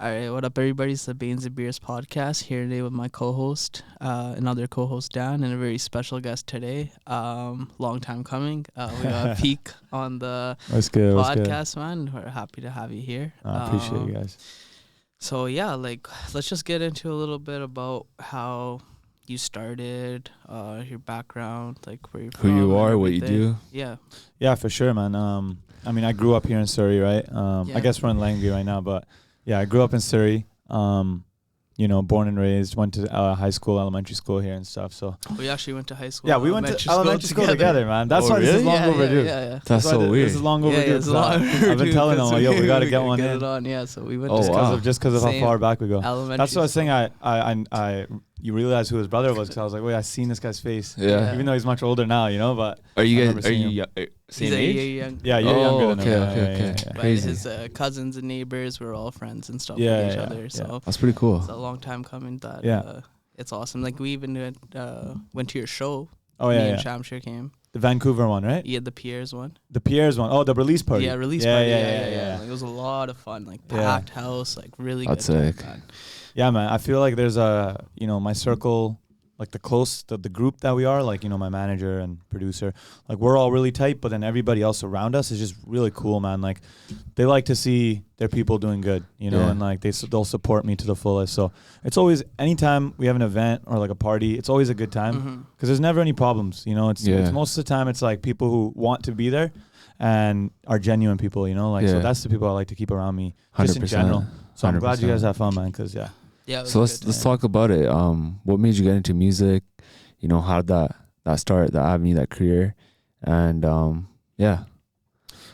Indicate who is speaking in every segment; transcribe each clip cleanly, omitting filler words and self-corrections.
Speaker 1: All right, what up, everybody? It's the Bains and Beers podcast here today with my co-host, another co-host Dan, and a very special guest today. Long time coming. We got a peek on the podcast, man. We're happy to have you here.
Speaker 2: I appreciate you guys.
Speaker 1: So yeah, like let's just get into a little bit about how you started, your background, like where you're from,
Speaker 3: who you are, what you do.
Speaker 2: Yeah, for sure, man. I mean, I grew up here in Surrey, right? I guess we're in Langview right now, but yeah, I grew up in Surrey. You know, born and raised, went to high school, elementary school here and stuff. So
Speaker 1: we actually went to high school.
Speaker 2: Yeah, we went to elementary school together, man. That's why this is long overdue.
Speaker 1: Yeah.
Speaker 3: That's so weird.
Speaker 2: This is long overdue. I've been telling them, yo, we got to get one in.
Speaker 1: It on. Yeah, so we went
Speaker 2: just because of how far back we go. That's what I was saying. You realize who his brother was because I was like, wait, I seen this guy's face.
Speaker 3: Yeah.
Speaker 2: Even though he's much older now, you know. But
Speaker 3: are you guys? Are you same age?
Speaker 2: Yeah, you're younger than him.
Speaker 3: Okay.
Speaker 1: But
Speaker 3: Crazy.
Speaker 1: his cousins and neighbors were all friends and stuff with each other. So
Speaker 3: that's pretty cool.
Speaker 1: It's a long time coming. That it's awesome. Like we even went to your show. Me and Shamshir came.
Speaker 2: The Vancouver one, right?
Speaker 1: Yeah, the Pierre's one.
Speaker 2: The Pierre's one. Oh, the release party.
Speaker 1: Yeah, release party. Yeah. Like, it was a lot of fun. Like packed house. Like really good.
Speaker 3: That's sick.
Speaker 2: Yeah, man. I feel like there's my circle, like the group that we are, like, you know, my manager and producer, like we're all really tight, but then everybody else around us is just really cool, man. Like they like to see their people doing good, you know, and like they'll support me to the fullest. So it's always, anytime we have an event or like a party, it's always a good time because there's never any problems, you know. It's most of the time it's like people who want to be there and are genuine people, you know, like so that's the people I like to keep around me just 100%. In general. So I'm glad you guys have fun, man, because
Speaker 1: yeah.
Speaker 3: So let's talk about it. What made you get into music? You know, how did that start, that avenue, that career, and Yeah,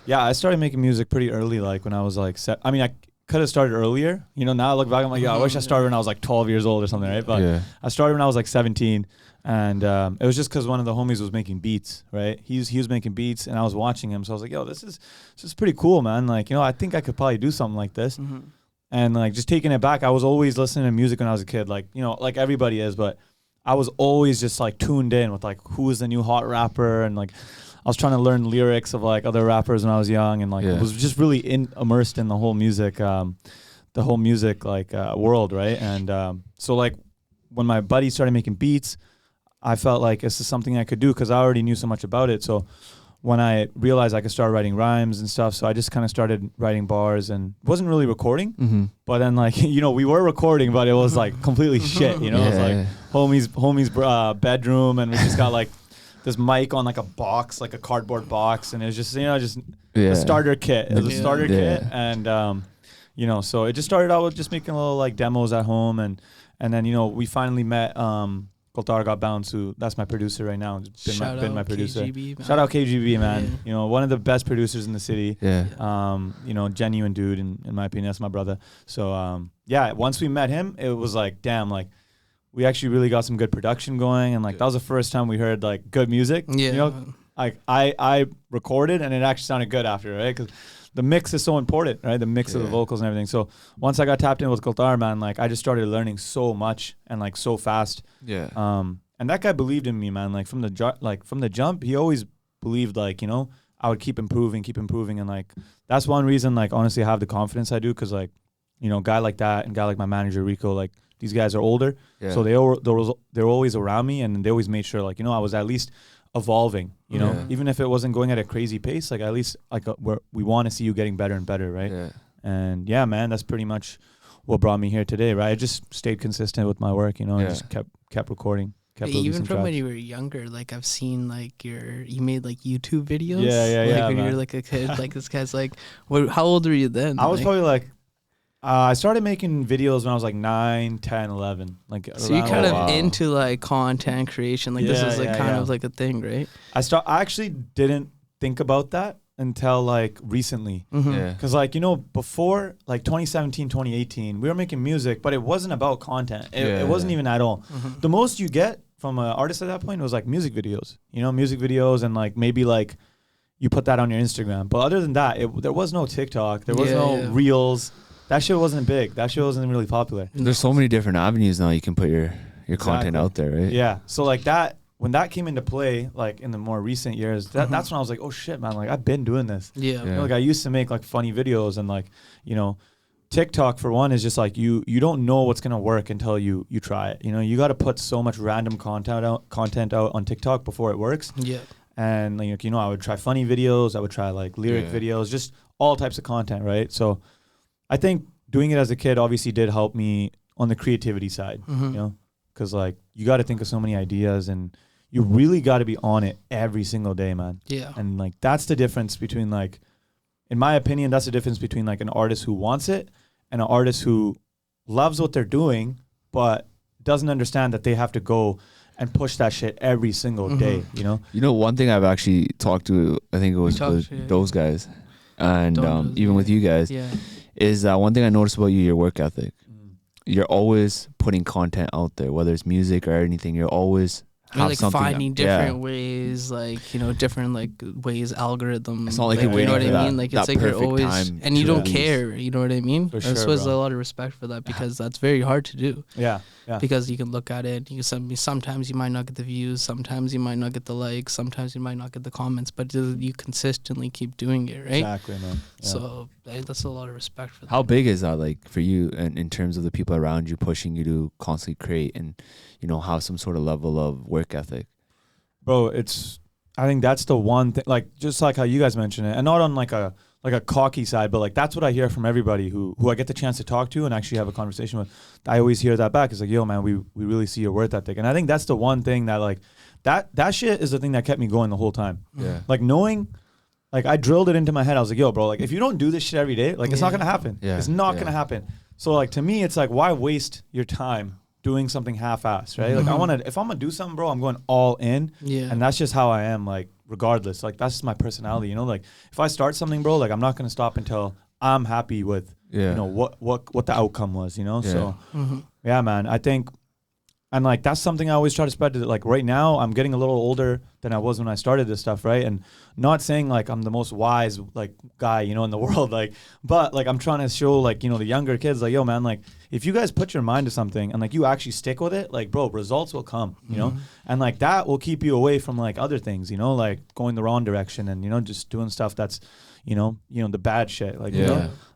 Speaker 2: I started making music pretty early. Like when I was like, I mean, I could have started earlier. You know, now I look back, I'm like, I wish I started when I was like 12 years old or something, right? But I started when I was like 17, and it was just because one of the homies was making beats, right? He was making beats, and I was watching him, so I was like, yo, this is pretty cool, man. Like, you know, I think I could probably do something like this. And like just taking it back, I was always listening to music when I was a kid, like, you know, like everybody is, but I was always just like tuned in with like who is the new hot rapper, and like I was trying to learn lyrics of like other rappers when I was young, and like was just really immersed in the whole music like world, right? And so like when my buddy started making beats, I felt like this is something I could do because I already knew so much about it. So when I realized I could start writing rhymes and stuff, so I just kind of started writing bars and wasn't really recording. But then, like, you know, we were recording, but it was like completely shit, you know? It was like homie's bedroom, and we just got like this mic on like a box, like a cardboard box, and it was just, you know, just a starter kit. It was a starter kit, and you know, so it just started out with just making little like demos at home, and then, you know, we finally met Kultar got Bounce, who that's my producer right now. Been my producer. KGB, shout out KGB, man. Yeah. You know, one of the best producers in the city. Yeah. You know, genuine dude, in my opinion. That's my brother. So once we met him, it was like, damn, like we actually really got some good production going, and like that was the first time we heard like good music. Yeah. You know, like I recorded and it actually sounded good after, right? Because the mix is so important, right? The mix of the vocals and everything. So once I got tapped in with Kultar, man, like I just started learning so much and like so fast. Yeah. And that guy believed in me, man. Like from the jump, he always believed, like, you know, I would keep improving, and like that's one reason, like, honestly, I have the confidence I do, because like, you know, guy like that and guy like my manager Rico, like these guys are older, so they're always around me, and they always made sure, like, you know, I was at least evolving, you know, even if it wasn't going at a crazy pace, like at least like we want to see you getting better and better, right? Yeah. And yeah, man, that's pretty much what brought me here today, right? I just stayed consistent with my work, you know, and just kept recording.
Speaker 1: Even from when you were younger, like I've seen like you made like YouTube videos.
Speaker 2: Yeah.
Speaker 1: When you were like a kid, like this guy's like, how old were you then?
Speaker 2: I was probably like, I started making videos when I was like 9, 10, 11. Like,
Speaker 1: so you're kind of into like content creation. Like this is like kind of like a thing, right?
Speaker 2: I actually didn't think about that until like recently. Because like, you know, before like 2017, 2018, we were making music, but it wasn't about content. It wasn't even at all. The most you get from an artist at that point was like music videos, you know, and like maybe like you put that on your Instagram. But other than that, there was no TikTok. There was no Reels. That shit wasn't big. That shit wasn't really popular.
Speaker 3: There's so many different avenues now you can put your content out there, right?
Speaker 2: Yeah. So like that, when that came into play, like in the more recent years, that's when I was like, oh shit, man, like I've been doing this. Yeah. You know, like I used to make like funny videos and like, you know, TikTok for one is just like you don't know what's gonna work until you try it. You know, you got to put so much random content out on TikTok before it works.
Speaker 1: Yeah.
Speaker 2: And like, you know, I would try funny videos, I would try like lyric videos, just all types of content, right? So I think doing it as a kid obviously did help me on the creativity side, you know, because like you got to think of so many ideas and you really got to be on it every single day, man.
Speaker 1: Yeah.
Speaker 2: And like that's the difference between like, in my opinion, that's the difference between like an artist who wants it and an artist who loves what they're doing but doesn't understand that they have to go and push that shit every single day, you know?
Speaker 3: You know, one thing I've actually talked to, I think it was with those guys and even with you guys, is that one thing I noticed about you, your work ethic. You're always putting content out there, whether it's music or anything. You're always have
Speaker 1: like
Speaker 3: something
Speaker 1: finding different ways, like, you know, different like ways, algorithms.
Speaker 3: It's not like
Speaker 1: you're
Speaker 3: waiting,
Speaker 1: you know
Speaker 3: for
Speaker 1: what I
Speaker 3: that,
Speaker 1: mean? Like
Speaker 3: that
Speaker 1: it's like you're always,
Speaker 3: time
Speaker 1: and you don't care, you know what I mean?
Speaker 2: For
Speaker 1: This
Speaker 2: sure,
Speaker 1: was
Speaker 2: bro.
Speaker 1: a lot of respect for that, because that's very hard to do.
Speaker 2: Yeah.
Speaker 1: Because you can look at it, sometimes you might not get the views, sometimes you might not get the likes, sometimes you might not get the comments, but you consistently keep doing it, right?
Speaker 2: Exactly, man. Yeah.
Speaker 1: So that's a lot of respect for that.
Speaker 3: How big is that, like, for you, and in terms of the people around you pushing you to constantly create and, you know, have some sort of level of work ethic?
Speaker 2: Bro, I think that's the one thing, like, just like how you guys mentioned it, and not on like a cocky side, but like that's what I hear from everybody who I get the chance to talk to and actually have a conversation with. I always hear that back. It's like, yo, man, we really see your work ethic. And I think that's the one thing that like that shit is the thing that kept me going the whole time.
Speaker 3: Yeah.
Speaker 2: Like knowing, like I drilled it into my head. I was like, yo, bro, like if you don't do this shit every day, like it's not gonna happen.
Speaker 3: Yeah.
Speaker 2: It's not gonna happen. So like to me, it's like, why waste your time doing something half-assed, right? Like if I'm gonna do something, bro, I'm going all in.
Speaker 1: Yeah.
Speaker 2: And that's just how I am, like regardless. Like that's just my personality, you know? Like if I start something, bro, like I'm not gonna stop until I'm happy with you know what the outcome was, you know? So yeah, man. I think, and like that's something I always try to spread to, like right now I'm getting a little older than I was when I started this stuff, right? And not saying like I'm the most wise like guy, you know, in the world, like, but like I'm trying to show like, you know, the younger kids like, yo, man, like if you guys put your mind to something and like you actually stick with it, like, bro, results will come, you know? And like that will keep you away from like other things, you know, like going the wrong direction and, you know, just doing stuff that's, you know, the bad shit, like, you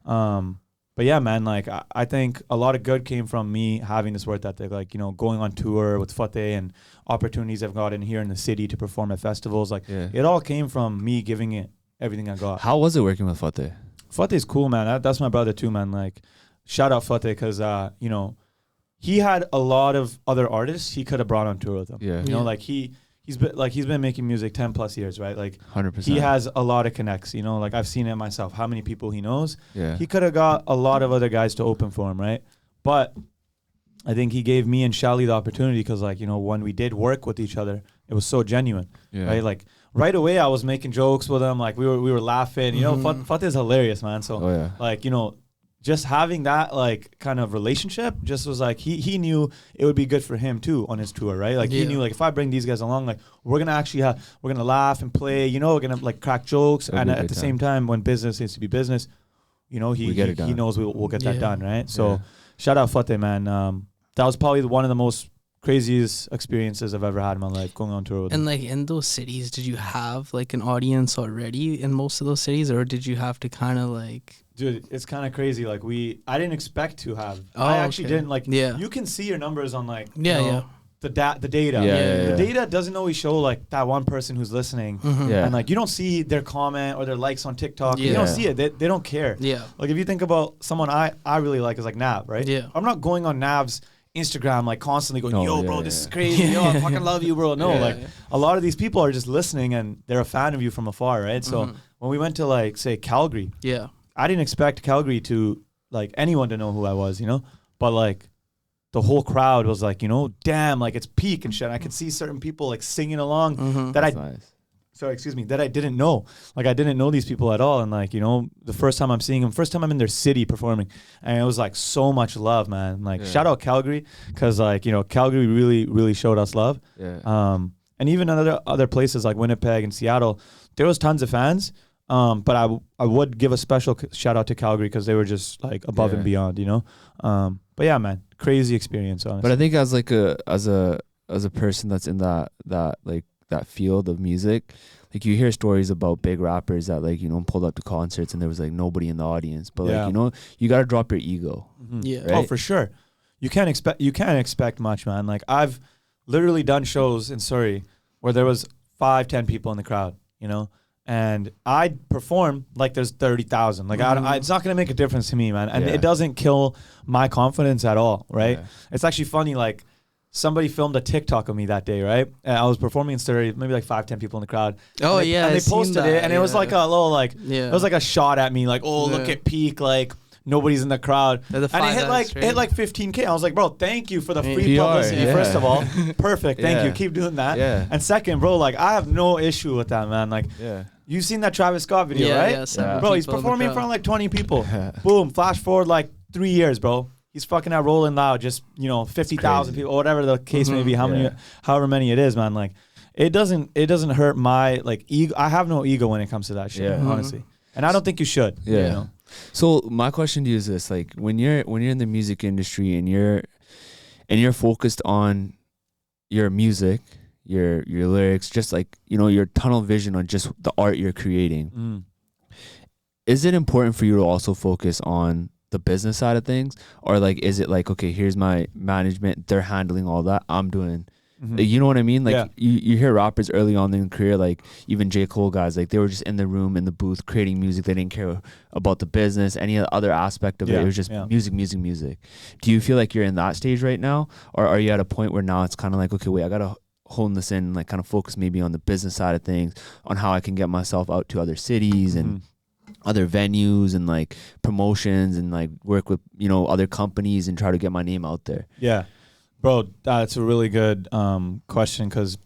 Speaker 2: know? But yeah, man, like I think a lot of good came from me having this work ethic, like, you know, going on tour with Fateh and opportunities I've gotten here in the city to perform at festivals. Like it all came from me giving it everything I got.
Speaker 3: How was it working with Fateh?
Speaker 2: Fateh's cool, man. That's my brother too, man. Like shout out Fateh, because, you know, he had a lot of other artists he could have brought on tour with him. Yeah. You know, like he's been making music 10 plus years, right? Like
Speaker 3: 100%.
Speaker 2: He has a lot of connects, you know, like I've seen it myself, how many people he knows.
Speaker 3: Yeah.
Speaker 2: He could have got a lot of other guys to open for him, right? But I think he gave me and Shally the opportunity because, like, you know, when we did work with each other, it was so genuine, right? Like right away I was making jokes with him, like we were laughing, you know. Fateh is hilarious, man. So like, you know, just having that like kind of relationship just was like he knew it would be good for him too on his tour, right? Like he knew like if I bring these guys along, like we're gonna laugh and play, you know, we're gonna like crack jokes, and at the same time when business needs to be business, you know, he knows we'll get that done, right? So shout out Fateh, man. That was probably one of the most craziest experiences I've ever had in my life, going on tour with him.
Speaker 1: And like in those cities, did you have like an audience already in most of those cities, or did you have to kind of like...
Speaker 2: Dude, it's kind of crazy. Like I didn't expect to have. I actually didn't. Like, you can see your numbers on like, you know, the data. The data doesn't always show like that one person who's listening, and like you don't see their comment or their likes on TikTok. You don't see it. They don't care. Yeah. Like if you think about someone I really like is like Nav, right? Yeah. I'm not going on Nav's Instagram like constantly going, yo, bro, this is crazy. Yo, I fucking love you, bro. No, like a lot of these people are just listening and they're a fan of you from afar, right? So when we went to like say Calgary, I didn't expect Calgary to like anyone to know who I was, you know, but like the whole crowd was like, you know, damn, like it's peak and shit. And I could see certain people like singing along that that I didn't know. Like I didn't know these people at all. And like, you know, the first time I'm seeing them, first time I'm in their city performing, and it was like so much love, man. Like shout out Calgary, because like, you know, Calgary really, really showed us love. And even other places like Winnipeg and Seattle, there was tons of fans. But I would give a special shout out to Calgary because they were just like above and beyond, you know. But yeah, man, crazy experience, honestly.
Speaker 3: But I think as like as a person that's in that field of music, like you hear stories about big rappers that like, you know, pulled up to concerts and there was like nobody in the audience, but like, you know, you got to drop your ego.
Speaker 1: Yeah.
Speaker 3: Right?
Speaker 2: Oh, for sure. You can't expect much, man. Like I've literally done shows in Surrey where there was 5-10 people in the crowd, you know, and I perform like there's 30,000. Like it's not gonna make a difference to me, man. And it doesn't kill my confidence at all, right? Yeah. It's actually funny. Like somebody filmed a TikTok of me that day, right? And I was performing in Surrey, maybe like 5-10 people in the crowd.
Speaker 1: Oh,
Speaker 2: and
Speaker 1: yeah.
Speaker 2: And they posted it, and it was like a little like it was like a shot at me, like, oh, look at Peak, like. Nobody's in the crowd, and it hit like 15K. I was like, bro, thank you for the free publicity. First of all, perfect, thank you. Keep doing that. Yeah. And second, bro, like I have no issue with that, man. Like, you've seen that Travis Scott video, right? Yeah. Bro, he's performing in front of like 20 people. Boom. Flash forward like 3 years, bro. He's fucking at Rolling Loud, just 50,000 people, or whatever the case may be. However many it is, man. Like, it doesn't hurt my like ego. I have no ego when it comes to that shit, honestly, and I don't think you should. Yeah. You know?
Speaker 3: So my question to you is this: like when you're in the music industry and you're focused on your music, your lyrics, just like, you know, your tunnel vision on just the art you're creating, is it important for you to also focus on the business side of things, or like is it like, okay, here's my management, they're handling all that, I'm doing. You know what I mean? Like you hear rappers early on in their career, like even J. Cole guys, like they were just in the room, in the booth, creating music. They didn't care about the business, any other aspect of it. It was just music. Do you feel like you're in that stage right now? Or are you at a point where now it's kind of like, okay, wait, I got to hone this in, like kind of focus maybe on the business side of things, on how I can get myself out to other cities and other venues and like promotions and like work with, you know, other companies and try to get my name out there?
Speaker 2: Yeah. Bro, that's a really good question, because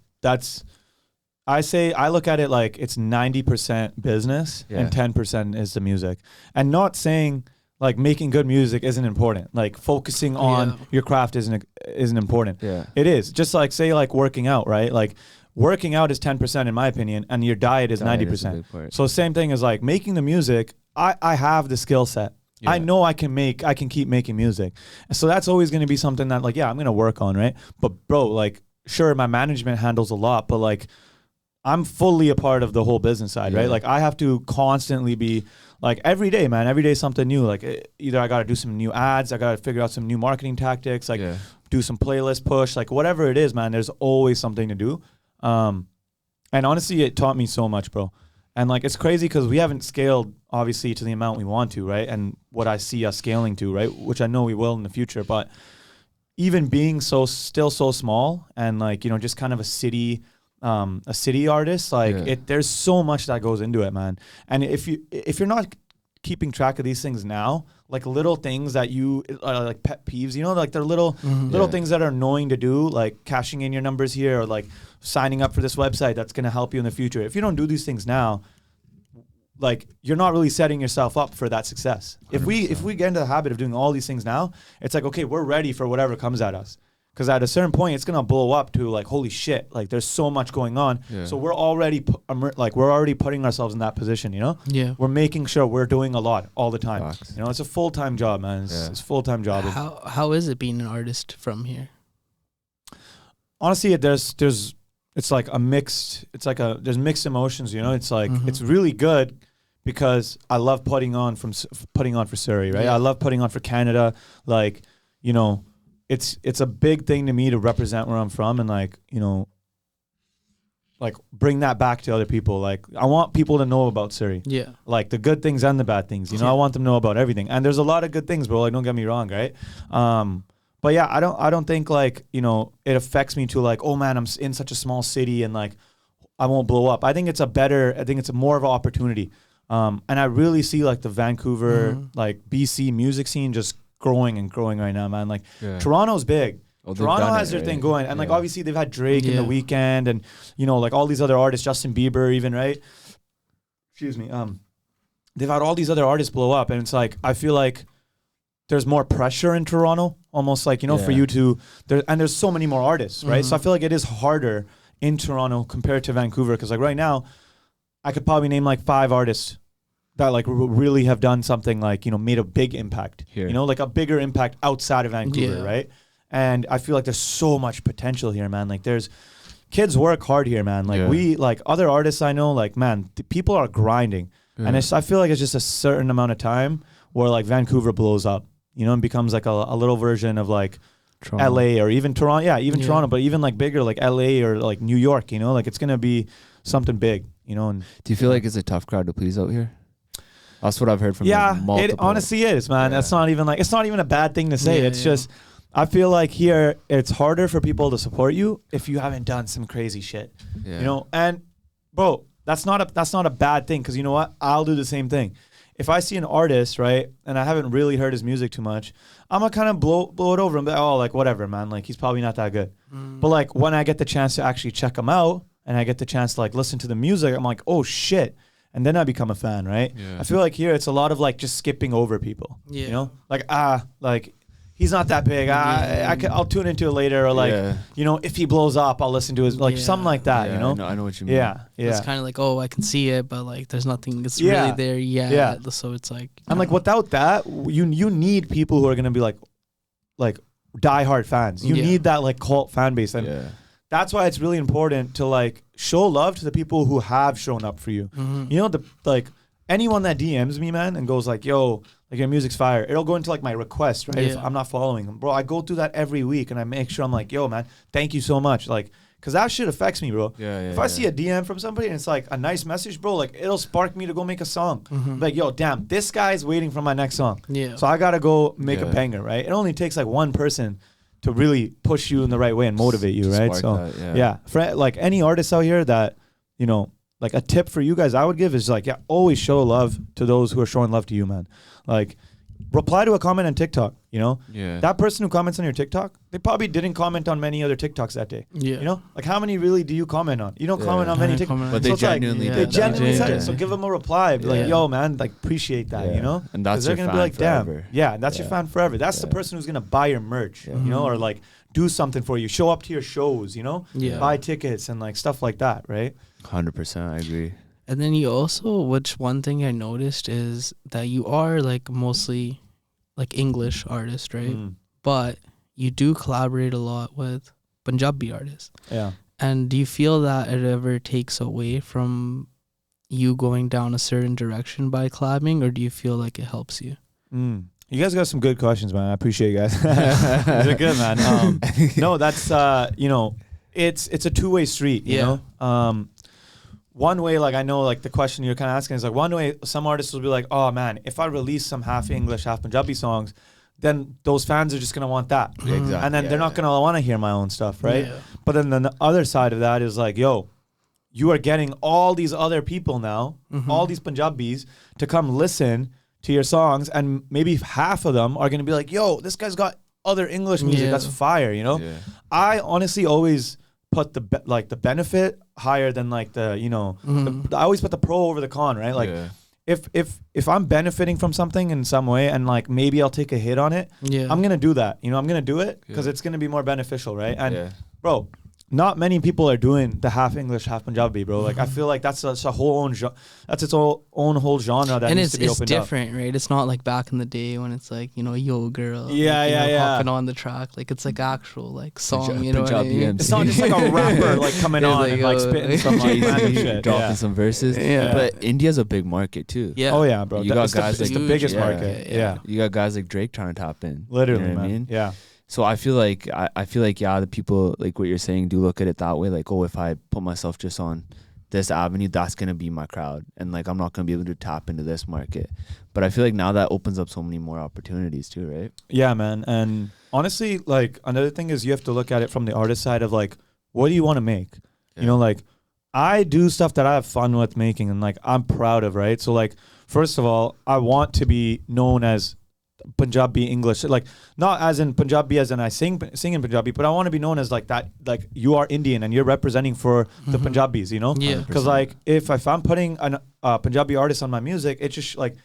Speaker 2: I look at it like it's 90% business and 10% is the music. And not saying like making good music isn't important. Like focusing on your craft isn't important. Yeah. It is. Just like say like working out, right? Like working out is 10% in my opinion, and your diet is 90%. So same thing as like making the music. I have the skill set. Yeah. I know I can keep making music. So that's always going to be something that like, I'm going to work on, right? But bro, like, sure, my management handles a lot, but like, I'm fully a part of the whole business side, right? Like I have to constantly be like every day, man, every day something new. Like either I got to do some new ads, I got to figure out some new marketing tactics, like do some playlist push, like whatever it is, man, there's always something to do. And honestly, it taught me so much, bro. And like, it's crazy because we haven't scaled obviously to the amount we want to, right? And what I see us scaling to, right? Which I know we will in the future, but even being still so small and like, you know, just kind of a city artist, like there's so much that goes into it, man. And if you're not keeping track of these things now, like little things that you like pet peeves, you know, like they're little things that are annoying to do, like cashing in your numbers here or like signing up for this website that's going to help you in the future. If you don't do these things now, like you're not really setting yourself up for that success. 100%. If we get into the habit of doing all these things now, it's like, okay, we're ready for whatever comes at us. Because at a certain point, it's going to blow up to like, holy shit, like there's so much going on. Yeah. So we're already putting ourselves in that position, you know? Yeah. We're making sure we're doing a lot all the time. Facts. You know, it's a full-time job, man. It's a full-time job.
Speaker 1: How is it being an artist from here?
Speaker 2: Honestly, there's mixed emotions, you know? It's like, it's really good because I love putting on for Surrey, right? Yeah. I love putting on for Canada. Like, you know, it's a big thing to me to represent where I'm from and like, you know, like bring that back to other people. Like I want people to know about Surrey. Yeah. Like the good things and the bad things, you know, I want them to know about everything. And there's a lot of good things, bro. Like don't get me wrong, right? But yeah, I don't think like, you know, it affects me to like, oh man, I'm in such a small city and like I won't blow up. I think it's more of an opportunity. And I really see like the Vancouver, like BC music scene just growing and growing right now, man. Like Toronto's big. Toronto has their thing going. And like obviously they've had Drake in the weekend and, you know, like all these other artists, Justin Bieber even, right? Excuse me. They've had all these other artists blow up and it's like, I feel like there's more pressure in Toronto, almost like, you know, for you to, there's so many more artists, right? So I feel like it is harder in Toronto compared to Vancouver. Because like right now, I could probably name like 5 artists that like really have done something like, you know, made a big impact here, you know, like a bigger impact outside of Vancouver, right? And I feel like there's so much potential here, man. Like kids work hard here, man. Like we, like other artists I know, like, man, people are grinding. And I feel like it's just a certain amount of time where like Vancouver blows up, you know, and becomes like a little version of like Toronto. LA or even Toronto. Yeah, even Toronto, but even like bigger, like LA or like New York, you know, like it's going to be something big, you know. And
Speaker 3: do you feel like it's a tough crowd to please out here? That's what I've heard from
Speaker 2: like, it honestly is, man. That's not even like, it's not even a bad thing to say. It's just, I feel like here it's harder for people to support you if you haven't done some crazy shit, you know. And bro, that's not a bad thing, because you know what? I'll do the same thing. If I see an artist, right, and I haven't really heard his music too much, I'm gonna kind of blow it over and be like, oh, like whatever, man. Like he's probably not that good. But like when I get the chance to actually check him out and I get the chance to like listen to the music, I'm like, oh shit. And then I become a fan, right? I feel like here it's a lot of like just skipping over people, you know? Like, like he's not that big. I'll tune into it later, or like, you know, if he blows up, I'll listen to his, like something like that, you know?
Speaker 3: I know what you mean.
Speaker 2: Yeah.
Speaker 1: It's kind of like, oh, I can see it, but like there's nothing that's really there yet. Yeah. So it's like,
Speaker 2: and like without that, you need people who are going to be like diehard fans. You need that like cult fan base. And that's why it's really important to like show love to the people who have shown up for you. You know, like anyone that DMs me, man, and goes like, yo, like your music's fire, it'll go into like my request, right? If I'm not following them, bro, I go through that every week and I make sure I'm like, yo, man, thank you so much. Like, cause that shit affects me, bro. If I see a DM from somebody and it's like a nice message, bro, like it'll spark me to go make a song. Like, yo, damn, this guy's waiting for my next song. So I gotta go make a banger, right? It only takes like one person to really push you in the right way and motivate you, right? So for like any artists out here that, you know, like a tip for you guys I would give is like, always show love to those who are showing love to you, man. Like reply to a comment on TikTok, you know? That person who comments on your TikTok, they probably didn't comment on many other TikToks that day. You know? Like how many really do you comment on? You don't comment on many TikToks.
Speaker 3: But they genuinely
Speaker 2: did. They genuinely said it. So give them a reply. Be like, yo, man, like appreciate that, you know?
Speaker 3: And that's your
Speaker 2: they're gonna
Speaker 3: fan
Speaker 2: be like,
Speaker 3: forever.
Speaker 2: damn. Yeah, that's your fan forever. That's the person who's gonna buy your merch, you know, or like do something for you. Show up to your shows, you know? Buy tickets and like stuff like that, right?
Speaker 3: 100%, I agree.
Speaker 1: And then you also, which one thing I noticed is that you are like mostly like English artist, right? But you do collaborate a lot with Punjabi artists. And do you feel that it ever takes away from you going down a certain direction by collabing, or do you feel like it helps you?
Speaker 2: You guys got some good questions, man. I appreciate you guys. They're good, man. No, that's you know, it's a two-way street, you know? One way, like I know, like the question you're kind of asking is like, one way some artists will be like, oh man, if I release some half English, half Punjabi songs, then those fans are just going to want that.
Speaker 3: Exactly.
Speaker 2: And then they're not going to want to hear my own stuff, right? But then the other side of that is like, yo, you are getting all these other people now, all these Punjabis to come listen to your songs, and maybe half of them are going to be like, yo, this guy's got other English music that's fire, you know? I honestly always put the benefit higher than like the, you know, I always put the pro over the con, right? Like if I'm benefiting from something in some way and like maybe I'll take a hit on it, I'm going to do that. You know, I'm going to do it because it's going to be more beneficial, right? And bro, not many people are doing the half English, half Punjabi, bro. Like I feel like that's a whole own that's its own whole genre that needs to be opened up.
Speaker 1: And it's different, right? It's not like back in the day when it's like, you know, yo girl, hopping on the track. Like it's like actual like song, you know what I mean?
Speaker 2: It's not just like a rapper like coming on like, and like spitting some like random shit,
Speaker 3: dropping some verses. But India's a big market too.
Speaker 2: Oh yeah, bro.
Speaker 3: You got guys
Speaker 2: it's the biggest market.
Speaker 3: You got guys like Drake trying to tap in.
Speaker 2: Literally,
Speaker 3: you know
Speaker 2: man.
Speaker 3: I mean?
Speaker 2: Yeah.
Speaker 3: So I feel like the people, like what you're saying, do look at it that way. Like, oh, if I put myself just on this avenue, that's gonna be my crowd, and like I'm not gonna be able to tap into this market. But I feel like now that opens up so many more opportunities too, right?
Speaker 2: Yeah, man. And honestly, like another thing is you have to look at it from the artist side of like, what do you want to make? You know, like I do stuff that I have fun with making and like I'm proud of, right? So like, first of all, I want to be known as Punjabi English, like not as in Punjabi as in I sing in Punjabi, but I want to be known as like that, like you are Indian and you're representing for the Punjabis, you know?
Speaker 1: Yeah.
Speaker 2: Because like if I'm putting a Punjabi artist on my music, it's just like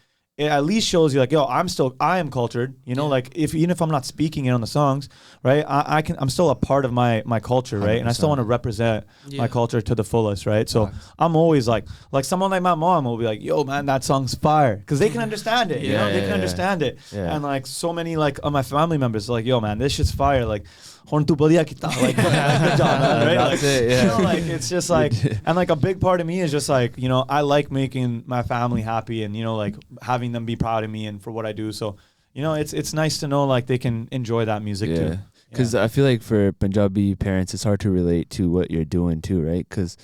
Speaker 2: it at least shows you like, yo, I am cultured, you know, like even if I'm not speaking it on the songs, right, I'm still a part of my culture, right, 100%. And I still want to represent my culture to the fullest, right. So I'm always like someone like my mom will be like, yo man, that song's fire, because they can understand it, you know, they can understand it, and like so many like of my family members are like, yo man, this shit's fire, like like good job, man, right? That's like, it, you know, like it's just like, and like a big part of me is just like, you know, I like making my family happy, and you know, like having them be proud of me and for what I do. So, you know, it's nice to know like they can enjoy that music too.
Speaker 3: Because I feel like for Punjabi parents, it's hard to relate to what you're doing too, right? Because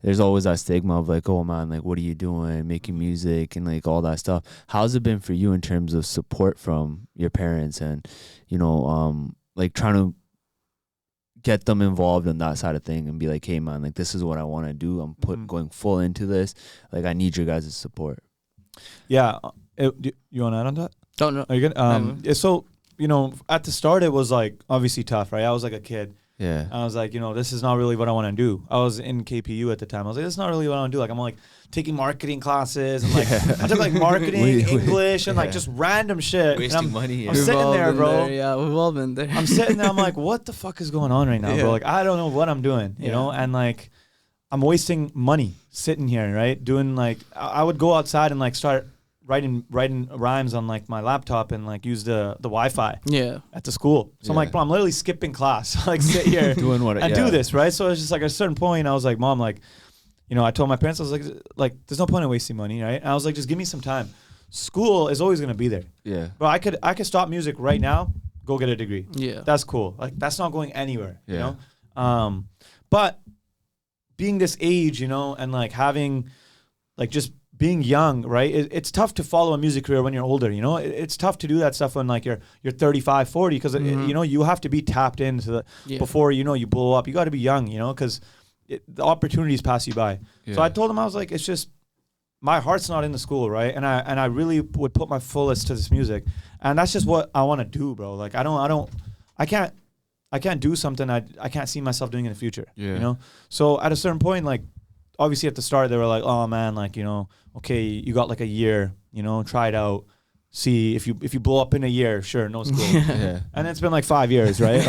Speaker 3: there's always that stigma of like, oh man, like what are you doing, making music and like all that stuff. How's it been for you in terms of support from your parents and, you know, like trying to get them involved in that side of thing and be like, hey man, like this is what I want to do. I'm going full into this. Like I need your guys' support.
Speaker 2: Yeah. You want to add on that?
Speaker 1: Don't know.
Speaker 2: Are you good? So, you know, at the start it was like obviously tough, right? I was like a kid.
Speaker 3: Yeah.
Speaker 2: And I was like, you know, this is not really what I want to do. I was in KPU at the time. I was like, this is not really what I want to do. Like I'm like taking marketing classes and like I took like marketing, English and like just random shit.
Speaker 3: Wasting money.
Speaker 2: I'm sitting there, bro.
Speaker 1: Yeah, we've all been there.
Speaker 2: I'm sitting there, I'm like, what the fuck is going on right now, bro? Like I don't know what I'm doing, you know? And like I'm wasting money sitting here, right? Doing like I would go outside and like start writing rhymes on like my laptop and like use the Wi-Fi at the school. So I'm like, bro, I'm literally skipping class. Like sit here
Speaker 3: doing what
Speaker 2: and do this, right? So it's just like at a certain point I was like, Mom, like, you know, I told my parents, I was like there's no point in wasting money, right? And I was like, just give me some time. School is always gonna be there.
Speaker 3: Yeah.
Speaker 2: Bro, I could stop music right now, go get a degree.
Speaker 1: Yeah.
Speaker 2: That's cool. Like that's not going anywhere, you know? But being this age, you know, and like having like just being young, right? It's tough to follow a music career when you're older, you know? It's tough to do that stuff when like you're 35, 40, because you know, you have to be tapped into the before, you know, you blow up. You got to be young, you know, because the opportunities pass you by. So I told him, I was like, it's just my heart's not in the school, right? And I really would put my fullest to this music, and that's just what I want to do, bro. Like I can't do something I can't see myself doing in the future, you know? So at a certain point, like obviously at the start they were like, oh man, like, you know, okay, you got like a year, you know, try it out, see if you blow up in a year, sure, no school. And it's been like 5 years, right?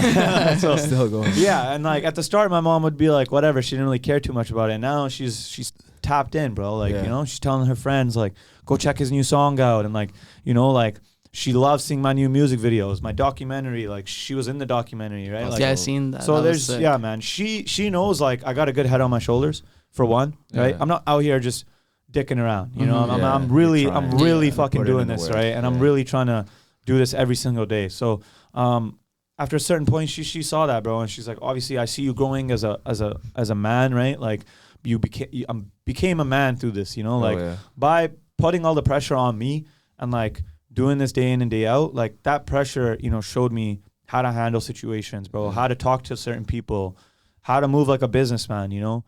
Speaker 2: So
Speaker 3: still going.
Speaker 2: Yeah, and like at the start my mom would be like, whatever, she didn't really care too much about it. Now she's tapped in, bro. Like, you know, she's telling her friends like, go check his new song out, and like, you know, like she loves seeing my new music videos, my documentary. Like she was in the documentary, right? Like,
Speaker 1: yeah, I seen that.
Speaker 2: So
Speaker 1: that
Speaker 2: there's man, she knows like I got a good head on my shoulders for one, right? I'm not out here just dicking around, you know. I'm really fucking doing this, right? And I'm really trying to do this every single day. So after a certain point, she saw that, bro, and she's like, obviously I see you growing as a man, right? Like you became a man through this, you know, like by putting all the pressure on me and like doing this day in and day out, like that pressure, you know, showed me how to handle situations, bro, how to talk to certain people, how to move like a businessman, you know,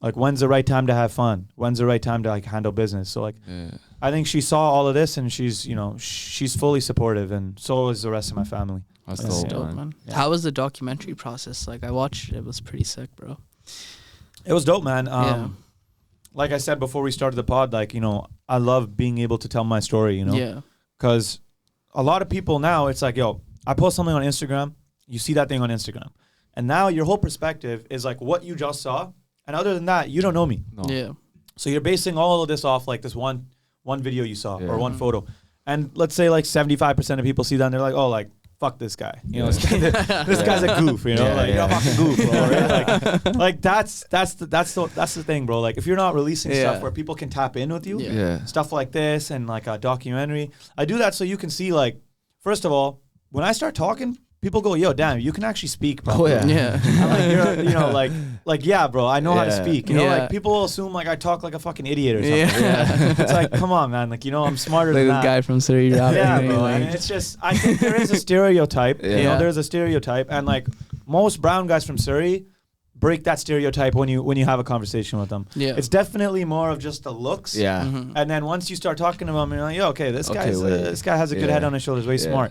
Speaker 2: like when's the right time to have fun, when's the right time to like handle business. So like I think she saw all of this, and she's, you know, she's fully supportive, and so is the rest of my family.
Speaker 1: That's dope, man. How was the documentary process? Like I watched it was pretty sick, bro.
Speaker 2: It was dope, man. Like I said before we started the pod, like, you know, I love being able to tell my story, you know, because a lot of people now, it's like, yo, I post something on Instagram, you see that thing on Instagram, and now your whole perspective is like what you just saw, and other than that, you don't know me. So you're basing all of this off like this one video you saw or one photo, and let's say like 75% of people see that and they're like, oh, like fuck this guy, you know, this guy's a goof, you know, like you're a fucking goof, bro. Right? Like that's the thing, bro. Like if you're not releasing stuff where people can tap in with you, stuff like this and like a documentary, I do that so you can see, like, first of all, when I start talking, people go, yo, damn, you can actually speak, bro. And like you're, you know, like yeah, bro, I know how to speak. You know, like people assume like I talk like a fucking idiot or something. It's like, come on, man. Like, you know, I'm smarter than that.
Speaker 1: Like the guy from Surrey rapping.
Speaker 2: Yeah, bro. And it's just, I think there is a stereotype. You know, there's a stereotype, and like most brown guys from Surrey break that stereotype when you have a conversation with them. It's definitely more of just the looks. And then once you start talking to them, you're like, yo, okay, this guy has a good head on his shoulders, way smart.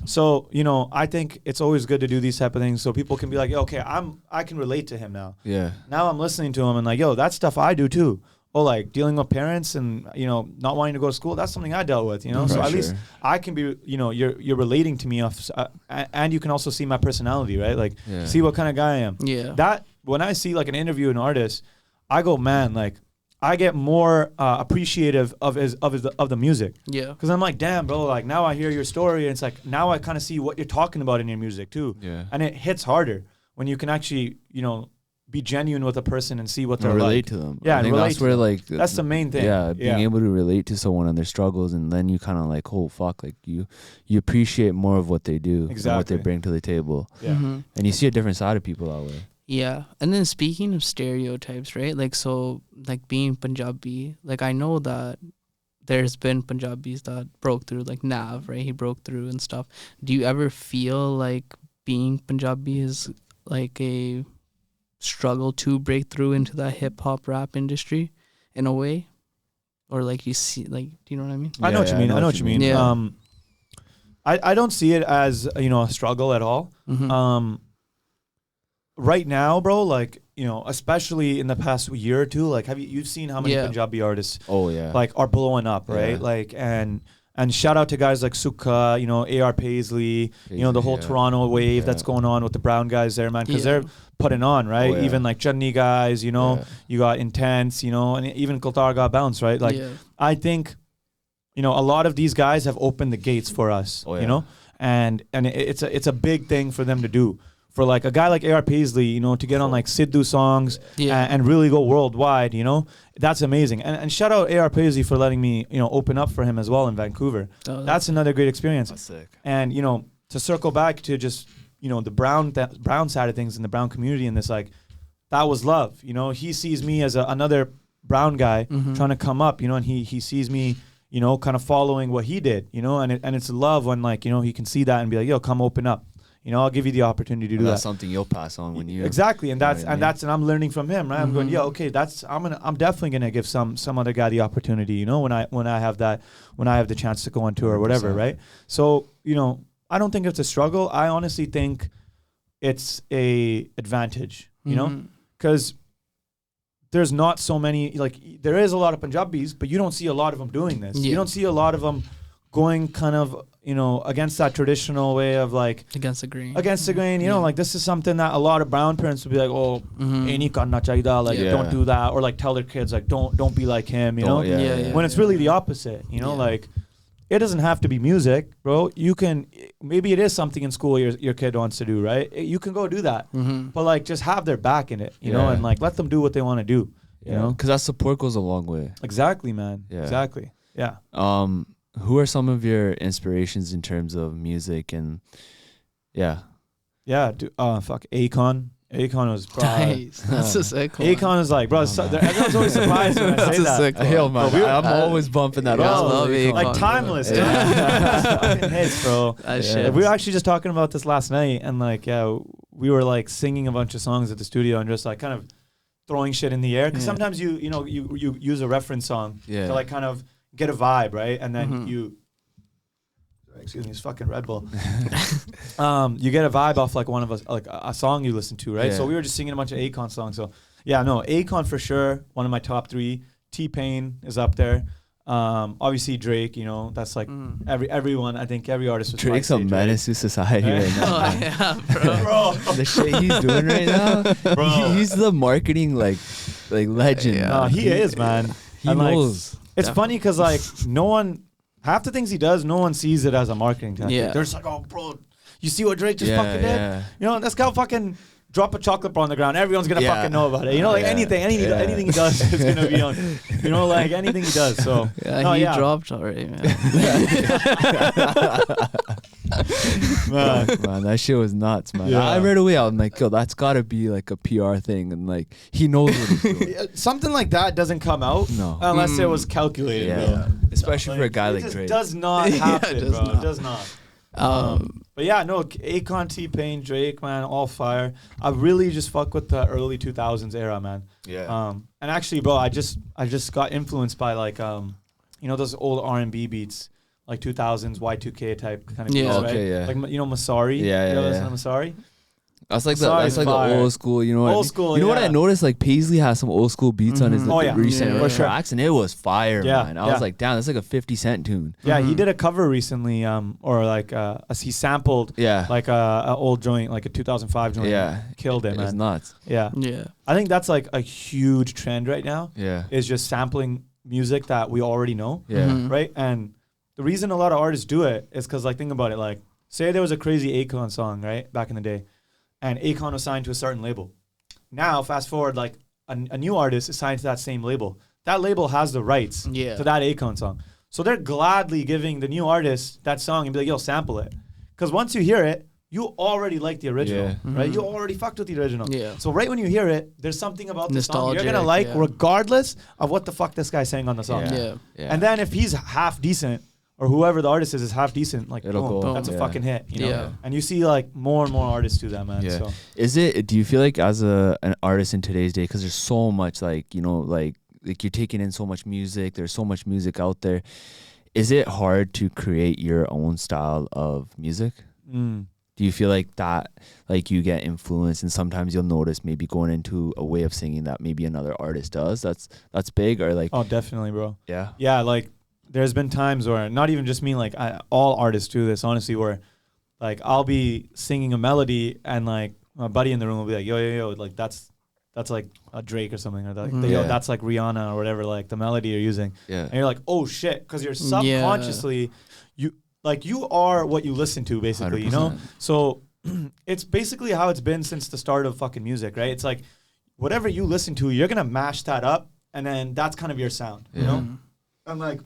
Speaker 2: So, you know, I think it's always good to do these type of things so people can be like, yo, okay, I can relate to him now. Now I'm listening to him and like, yo, that stuff I do too. oh, like dealing with parents and, you know, not wanting to go to school, that's something I dealt with, you know? So at least I can be, you know, you're relating to me off, and you can also see my personality, right? Like, see what kind of guy I am.
Speaker 1: Yeah.
Speaker 2: That, when I see like an interview an artist, I go, man, like, I get more appreciative of the music.
Speaker 1: Yeah.
Speaker 2: Because I'm like, damn, bro, like now I hear your story, and it's like, now I kind of see what you're talking about in your music too.
Speaker 3: Yeah.
Speaker 2: And it hits harder when you can actually, you know, be genuine with a person and see what they're
Speaker 3: relate
Speaker 2: like.
Speaker 3: to them.
Speaker 2: Yeah,
Speaker 3: I think that's where like
Speaker 2: that's the main thing.
Speaker 3: Yeah, being able to relate to someone and their struggles, and then you kind of like, oh fuck, like you appreciate more of what they do, and what they bring to the table.
Speaker 2: Yeah,
Speaker 3: and you see a different side of people that way.
Speaker 1: Yeah, and then speaking of stereotypes, right? Like, so like being Punjabi, like I know that there's been Punjabis that broke through, like Nav, right? He broke through and stuff. Do you ever feel like being Punjabi is like a struggle to break through into that hip hop rap industry in a way? Or like you see, like, do you know what I mean?
Speaker 2: I know what you mean. I know what you mean.
Speaker 1: Yeah.
Speaker 2: I don't see it as, you know, a struggle at all. Right now, bro, like, you know, especially in the past year or two, like, you've seen how many Punjabi artists like are blowing up, right? Like, and shout out to guys like Sukha, you know, AR Paisley, you know, the whole Toronto wave that's going on with the brown guys there, man, because they're putting on, right? Even like Chutney guys, you know, you got Intense, you know, and even Kultar got Bounce, right? Like, I think, you know, a lot of these guys have opened the gates for us, you know, and it's a big thing for them to do. For like a guy like AR Paisley, you know, to get on like Sidhu songs and really go worldwide, you know, that's amazing. And shout out AR Paisley for letting me, you know, open up for him as well in Vancouver. That's another great experience.
Speaker 3: That's sick.
Speaker 2: And, you know, to circle back to just, you know, the brown side of things in the brown community, and this, like, that was love. You know, he sees me as another brown guy trying to come up, you know, and he sees me, you know, kind of following what he did, you know, and it's love when, like, you know, he can see that and be like, yo, come open up. You know, I'll give you the opportunity to do that.
Speaker 3: That's something you'll pass on when you
Speaker 2: exactly, and that's and I'm learning from him, right? I'm going, yeah, okay, I'm definitely gonna give some other guy the opportunity, you know, when I have the chance to go on tour or whatever, 100%. Right? So, you know, I don't think it's a struggle. I honestly think it's a advantage, you know, because there's not so many, like, there is a lot of Punjabis, but you don't see a lot of them doing this. You don't see a lot of them going kind of, you know, against that traditional way of, like, against the grain, you know, like, this is something that a lot of brown parents would be like, oh, nahi karna chahiye, like, don't do that, or like tell their kids, like, don't be like him, you know, when it's really the opposite, you know, like, it doesn't have to be music, bro. You can, maybe it is something in school your kid wants to do, right? You can go do that, but, like, just have their back in it, you know, and, like, let them do what they want to do, you know,
Speaker 3: because that support goes a long way.
Speaker 2: Exactly, man. Exactly. Yeah.
Speaker 3: Who are some of your inspirations in terms of music and fuck, Akon. Akon was
Speaker 1: nice. That's a sick one.
Speaker 2: Akon is like, bro, everyone's always surprised when I say that.
Speaker 3: Hell, man, I'm always bumping that
Speaker 1: up. Love Akon,
Speaker 2: like, timeless. Fucking hits, bro. We were actually just talking about this last night, and, like, we were, like, singing a bunch of songs at the studio and just, like, kind of throwing shit in the air, because sometimes you use a reference song to, like, kind of get a vibe, right? And then excuse me, it's fucking Red Bull. You get a vibe off, like, one of us, like a song you listen to, right? So we were just singing a bunch of Akon songs. So yeah, no, Akon for sure, one of my top 3. T-Pain is up there. Obviously Drake, you know, that's like everyone. I think every artist.
Speaker 3: Drake's a menace to society right now.
Speaker 1: Oh yeah, bro.
Speaker 3: The shit he's doing right now, bro. He's the marketing like legend.
Speaker 2: No, he is, man.
Speaker 3: He knows.
Speaker 2: Like, it's funny because, like, half the things he does, no one sees it as a marketing tactic.
Speaker 1: Yeah.
Speaker 2: They're just like, oh, bro, you see what Drake just fucking did? You know, this guy fucking drop a chocolate bar on the ground. Everyone's going to fucking know about it. You know, like, anything he does is going to be on, you know, like, anything he does. So,
Speaker 1: he dropped already, man.
Speaker 3: Man, that shit was nuts, man. I right away, I'm like, yo, that's got to be like a PR thing, and, like, he knows what he's doing.
Speaker 2: Something like that doesn't come out unless it was calculated, bro.
Speaker 3: Especially for a guy like Drake.
Speaker 2: It does not happen, bro. It does not. But yeah, no, Akon, T-Pain, Drake, man, all fire. I really just fuck with the early 2000s era, man.
Speaker 3: Yeah.
Speaker 2: And actually, bro, I just got influenced by, like, you know, those old R&B beats, like 2000s Y2K type kind of beats, right?
Speaker 3: Okay, yeah.
Speaker 2: Like, you know, Masari.
Speaker 3: Yeah.
Speaker 2: You ever listen to Masari?
Speaker 3: That's like the old school, you know what?
Speaker 2: Old school,
Speaker 3: you know what I noticed? Like Paisley has some old school beats on his recent tracks, and it was fire, man. I was like, damn, that's like a 50 Cent tune.
Speaker 2: Yeah, he did a cover recently, or like he sampled like a old joint, like a 2005 joint.
Speaker 3: Yeah,
Speaker 2: killed it, man.
Speaker 3: It was nuts.
Speaker 2: Yeah. I think that's like a huge trend right now. Yeah, is just sampling music that we already know. Yeah, right. And the reason a lot of artists do it is because, like, think about it. Like, say there was a crazy Akon song, right, back in the day, and Akon was signed to a certain label. Now, fast forward, like a new artist is signed to that same label. That label has the rights to that Akon song. So they're gladly giving the new artist that song and be like, yo, sample it. Because once you hear it, you already like the original, right? You already fucked with the original. Yeah. So right when you hear it, there's something about the song you're going to like regardless of what the fuck this guy's saying on the song. Yeah. And then if he's half decent, or whoever the artist is half decent, like, boom, that's a fucking hit, you know? Yeah. And you see, like, more and more artists do that, man. Yeah. So.
Speaker 3: Do you feel like as an artist in today's day, because there's so much, like, you know, like you're taking in so much music, there's so much music out there, is it hard to create your own style of music? Do you feel like that, like you get influenced and sometimes you'll notice maybe going into a way of singing that maybe another artist does, that's big, or like...
Speaker 2: Oh, definitely, bro.
Speaker 3: Yeah.
Speaker 2: Yeah, like... There's been times where, not even just me, like all artists do this, honestly, where like I'll be singing a melody and like my buddy in the room will be like, yo, like that's like a Drake or something, or like, yo, that's like Rihanna or whatever, like the melody you're using. Yeah. And you're like, oh shit, because you're subconsciously, you are what you listen to, basically, 100%. You know? So it's basically how it's been since the start of fucking music, right? It's like whatever you listen to, you're gonna mash that up, and then that's kind of your sound, you know? And like,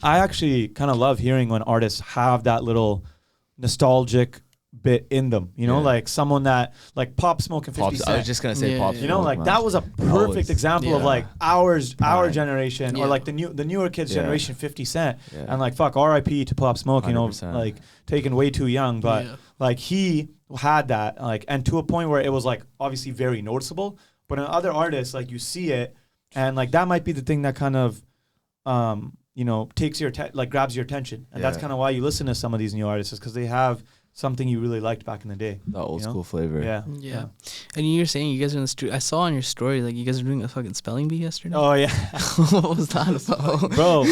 Speaker 2: I actually kind of love hearing when artists have that little nostalgic bit in them, you know, like someone that like Pop Smoke and 50 Cent.
Speaker 3: I was just gonna say Pop Smoke.
Speaker 2: You know, like that was a perfect example of like our generation or like the newer kids generation, 50 Cent, and like fuck R.I.P. to Pop Smoke, you know, 100%. Like taken way too young, but like he had that, like, and to a point where it was like obviously very noticeable, but in other artists, like you see it, and like that might be the thing that kind of you know, takes your like grabs your attention, and that's kind of why you listen to some of these new artists, because they have something you really liked back in the day.
Speaker 3: That old school flavor.
Speaker 1: Yeah. And you were saying you guys are in the studio. I saw on your story like you guys are doing a fucking spelling bee yesterday.
Speaker 2: Oh yeah.
Speaker 1: What was that about,
Speaker 2: bro?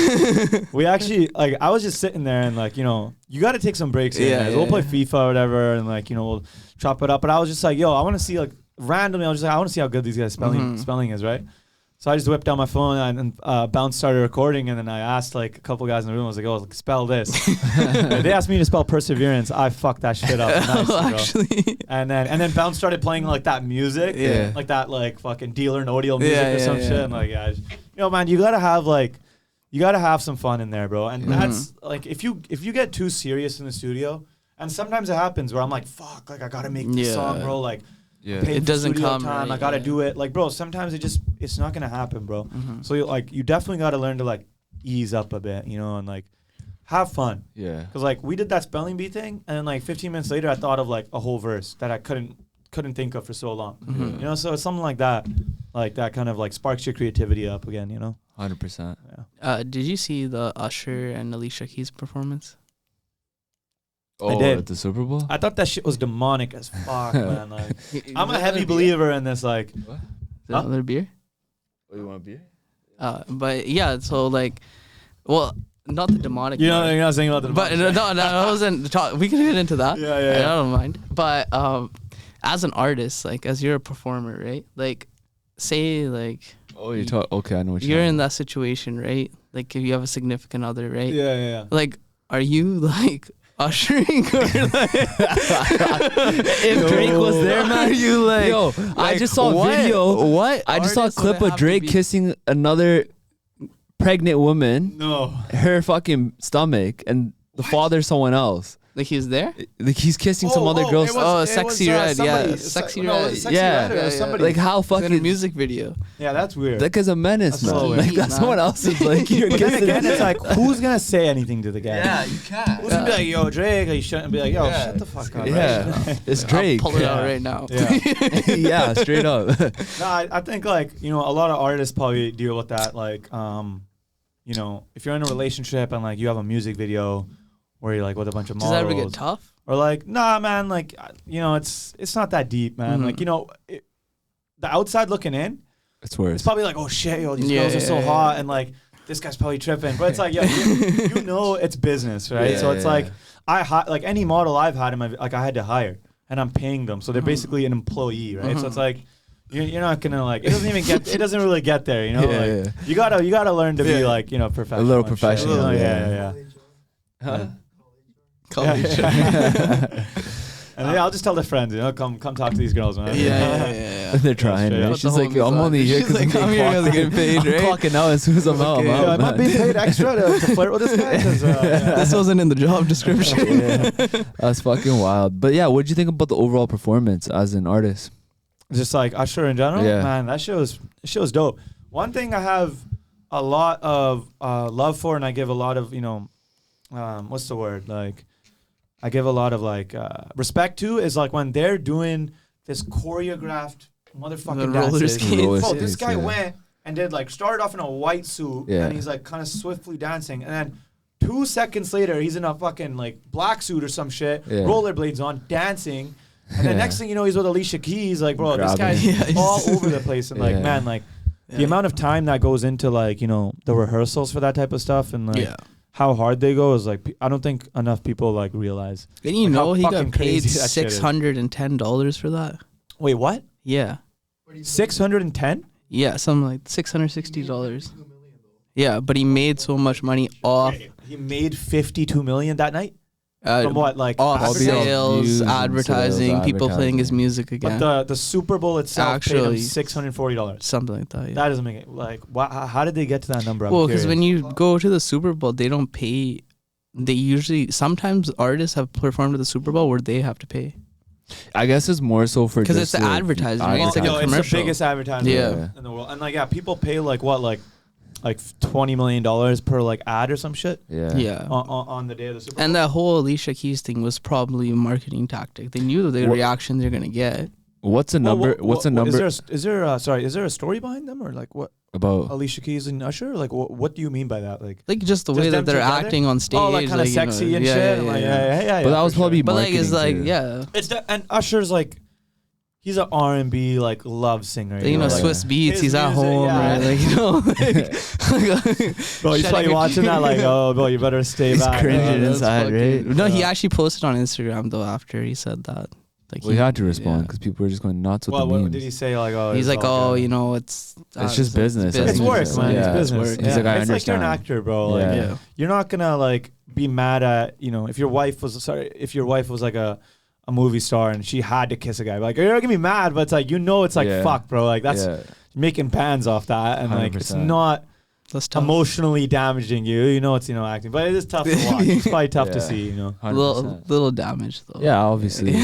Speaker 2: We actually like I was just sitting there and like, you know, you got to take some breaks. We'll play FIFA or whatever, and like, you know, we'll chop it up. But I was just like, yo, I want to see like randomly. I was just like, I want to see how good these guys spelling is, right? So I just whipped out my phone and Bounce started recording, and then I asked like a couple guys in the room. I was like, "Oh, spell this." They asked me to spell perseverance. I fucked that shit up. Actually. And then Bounce started playing like that music, like that like fucking Dealer No Deal music or some shit. I'm like, you know, man, you gotta have some fun in there, bro. And that's like if you get too serious in the studio, and sometimes it happens where I'm like, fuck, like I gotta make this song, bro, like. Yeah, it doesn't come. Time. I gotta do it, like, bro. Sometimes it's not gonna happen, bro. So you definitely gotta learn to like ease up a bit, you know, and like have fun. Yeah. Because like we did that spelling bee thing, and then like 15 minutes later, I thought of like a whole verse that I couldn't think of for so long. You know, so it's something like that kind of like sparks your creativity up again, you know.
Speaker 3: 100%.
Speaker 1: Yeah. Did you see the Usher and Alicia Keys performance?
Speaker 3: Oh,
Speaker 2: I did.
Speaker 3: At the Super Bowl?
Speaker 2: I thought that shit was demonic as fuck, man. Like, I'm a heavy believer in this. Like,
Speaker 1: what? Is that another beer?
Speaker 3: Oh, you want a beer?
Speaker 1: But yeah, so like, well, not the demonic.
Speaker 2: You're not saying about the demonic.
Speaker 1: But no, I wasn't. We can get into that. Yeah. I don't mind. But as an artist, like, as you're a performer, right? Like, say like.
Speaker 3: Oh, you talk. Okay, I know what
Speaker 1: you're in that situation, right? Like, if you have a significant other, right?
Speaker 2: Yeah.
Speaker 1: Like, are you like ushering or like if Drake was there, man? You like,
Speaker 3: I just saw a video.
Speaker 1: What?
Speaker 3: I just saw a clip of Drake kissing another pregnant woman.
Speaker 2: No,
Speaker 3: her fucking stomach, and the father's someone else.
Speaker 1: Like he's there?
Speaker 3: Like he's kissing some other girl.
Speaker 1: Sexy Red.
Speaker 2: Sexy Red.
Speaker 3: Somebody. Like how fucking
Speaker 1: in a music video.
Speaker 2: Yeah, that's weird.
Speaker 3: That guy's a menace, man. So like that's someone else's. Like you're
Speaker 2: kissing. Again, it's like who's gonna say anything to the guy?
Speaker 3: Yeah, you can't.
Speaker 2: Who's gonna be like, yo, Drake? You shouldn't be like, yo, shut the fuck up.
Speaker 3: Yeah, it's Drake.
Speaker 1: I'll pull it out right now.
Speaker 3: Yeah, straight up.
Speaker 2: No, I think like, you know, a lot of artists probably deal with that. Like, you know, if you're in a relationship and like you have a music video, where you're like with a bunch of models.
Speaker 1: Does that ever get tough?
Speaker 2: Or like, nah, man, like, you know, it's not that deep, man. Like, you know, the outside looking in, it's worse. It's probably like, oh shit, yo, these girls are so hot, and like this guy's probably tripping. But it's like, yeah, you know, it's business, right? So it's like like any model I've had in my like I had to hire, and I'm paying them, so they're basically an employee, right? So it's like you're not gonna like it doesn't really get there, you know. You gotta learn to be like, you know, professional.
Speaker 3: A little professional.
Speaker 2: Yeah.
Speaker 1: College.
Speaker 2: And I'll just tell their friends, you know, come talk to these girls, man.
Speaker 3: Yeah. They're trying. Right? She's like, I'm only here because
Speaker 1: I'm here because I get paid, right?
Speaker 3: I'm clocking out as soon as I'm out.
Speaker 2: I'm not being paid extra to flirt with this guy.
Speaker 1: This wasn't in the job description.
Speaker 3: That's fucking wild. But yeah, what did you think about the overall performance as an artist?
Speaker 2: Just like Usher in general, man, that show is dope. One thing I have a lot of love for, and I give a lot of, you know, what's the word, like, I give a lot of like respect to is like when they're doing this choreographed motherfucking dances. Bro, this guy went and did like started off in a white suit and he's like kind of swiftly dancing, and then 2 seconds later he's in a fucking like black suit or some shit, rollerblades on, dancing, and then next thing you know he's with Alicia Keys. Like, bro, this guy's all over the place, and like, man, like the amount of time that goes into like, you know, the rehearsals for that type of stuff, and like how hard they go is like, I don't think enough people like realize.
Speaker 1: Didn't you know he got paid $610 for that?
Speaker 2: Wait, what?
Speaker 1: Yeah.
Speaker 2: 610?
Speaker 1: Yeah, something like $660. Yeah, but he made so much money off.
Speaker 2: He made $52 million that night? From what, like
Speaker 1: off sales, advertising, people playing his music again.
Speaker 2: But the Super Bowl itself paid him $640.
Speaker 1: Something like that. Yeah.
Speaker 2: That doesn't make it like. How did they get to that number?
Speaker 1: Well, because when you go to the Super Bowl, they don't pay. They usually sometimes artists have performed at the Super Bowl where they have to pay.
Speaker 3: I guess it's more so for
Speaker 1: because it's the advertising. Right? It's like a commercial.
Speaker 2: It's the biggest advertising in the world, and like people pay like what like $20 million per like ad or some shit.
Speaker 1: Yeah.
Speaker 2: On the day of the Super Bowl.
Speaker 1: And that whole Alicia Keys thing was probably a marketing tactic. They knew the reaction they're gonna get.
Speaker 3: What's a number? What's a number?
Speaker 2: Is there a story behind them, or like what
Speaker 3: about
Speaker 2: Alicia Keys and Usher? Like what do you mean by that? Like
Speaker 1: just the way that they're acting on stage.
Speaker 2: Oh, like kind of sexy and shit. Yeah.
Speaker 3: But that was probably marketing.
Speaker 1: But like
Speaker 2: it's and Usher's like. He's an R&B like love singer.
Speaker 1: You know, Swiss Beats. He's at home, right? Like, you know,
Speaker 2: bro, he's probably watching that like, oh, bro, you better stay back.
Speaker 3: He's cringing inside, right?
Speaker 1: No, he actually posted on Instagram though after he said that. Like,
Speaker 3: we had to respond because people were just going nuts with the memes.
Speaker 2: What did he say? Like, oh,
Speaker 1: he's like, oh, you know, it's
Speaker 3: just business.
Speaker 2: It's work, man. It's business.
Speaker 3: He's like, I understand.
Speaker 2: It's like you're an actor, bro. Like, you're not gonna like be mad at, you know, if your wife was like a movie star and she had to kiss a guy, like, you're not gonna be mad, but it's like, you know, it's like fuck, bro, like that's making pans off that, and 100%. Like it's not emotionally damaging you know, it's, you know, acting, but it is tough to watch. It's probably tough to see, you know.
Speaker 1: Little damage though.
Speaker 3: Yeah, obviously.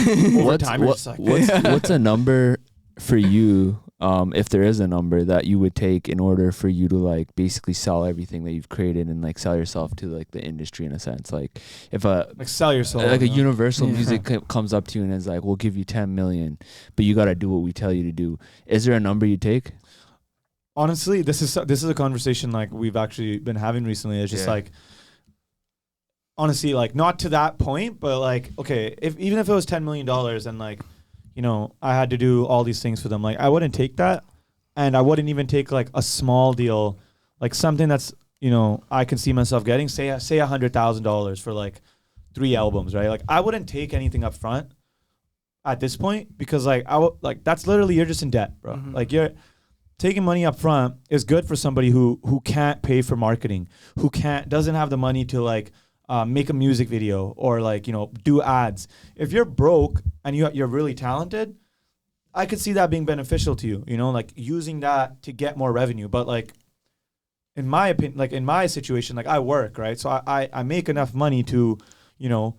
Speaker 3: What's a number for you, if there is a number that you would take in order for you to like basically sell everything that you've created and like sell yourself to like the industry in a sense? Like if
Speaker 2: sell yourself,
Speaker 3: like a Universal Music comes up to you and is like, we'll give you 10 million, but you got to do what we tell you to do. Is there a number you take?
Speaker 2: Honestly, this is a conversation like we've actually been having recently. It's just like, honestly, like not to that point, but like, okay, even if it was $10 million and like, you know, I had to do all these things for them, like I wouldn't take that, and I wouldn't even take like a small deal, like something that's, you know, I can see myself getting, say $100,000 for like 3 albums, right? Like I wouldn't take anything up front at this point, because like that's literally, you're just in debt, bro. Like you're taking money up front is good for somebody who can't pay for marketing, who doesn't have the money to like make a music video or like, you know, do ads. If you're broke and you're really talented, I could see that being beneficial to you, you know, like using that to get more revenue. But like in my opinion, like in my situation, like I work, right? So I make enough money to, you know,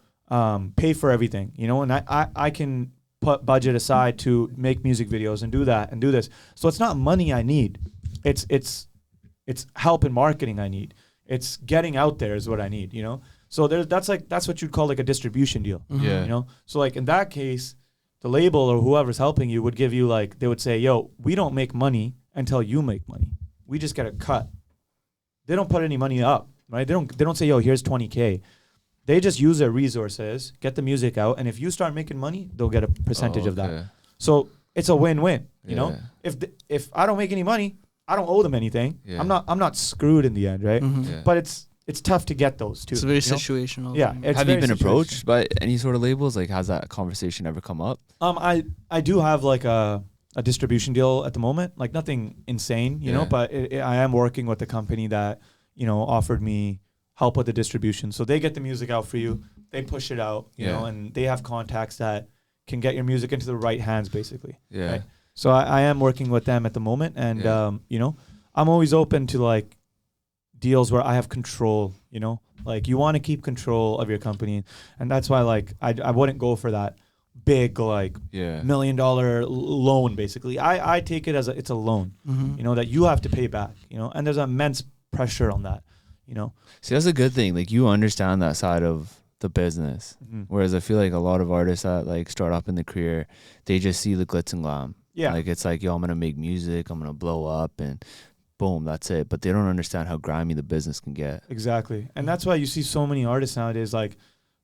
Speaker 2: pay for everything, you know, and I can put budget aside to make music videos and do that and do this. So it's not money I need. It's help in marketing I need. It's getting out there is what I need, you know? So that's what you'd call like a distribution deal.
Speaker 3: Yeah.
Speaker 2: You know? So like in that case, the label or whoever's helping you would give you like, they would say, yo, we don't make money until you make money. We just get a cut. They don't put any money up, right? They don't say, yo, here's 20K. They just use their resources, get the music out, and if you start making money, they'll get a percentage of that. So it's a win-win. You know, if I don't make any money, I don't owe them anything. Yeah. I'm not screwed in the end, right? Yeah. But it's tough to get those too.
Speaker 1: It's very situational.
Speaker 2: Yeah.
Speaker 3: Have you been approached by any sort of labels? Like, has that conversation ever come up?
Speaker 2: I do have like a distribution deal at the moment, like nothing insane, you know, but I am working with a company that, you know, offered me help with the distribution. So they get the music out for you, they push it out, you know, and they have contacts that can get your music into the right hands, basically. Yeah. Right? So I am working with them at the moment, and you know, I'm always open to like deals where I have control, you know, like you want to keep control of your company, and that's why like I wouldn't go for that big like $1 million loan. Basically, I take it as it's a loan, you know, that you have to pay back, you know, and there's immense pressure on that, you know.
Speaker 3: See, that's a good thing. Like, you understand that side of the business, whereas I feel like a lot of artists that like start up in the career, they just see the glitz and glam. Yeah, like it's like, yo, I'm gonna make music, I'm gonna blow up, and boom, that's it. But they don't understand how grimy the business can get.
Speaker 2: Exactly, and that's why you see so many artists nowadays, like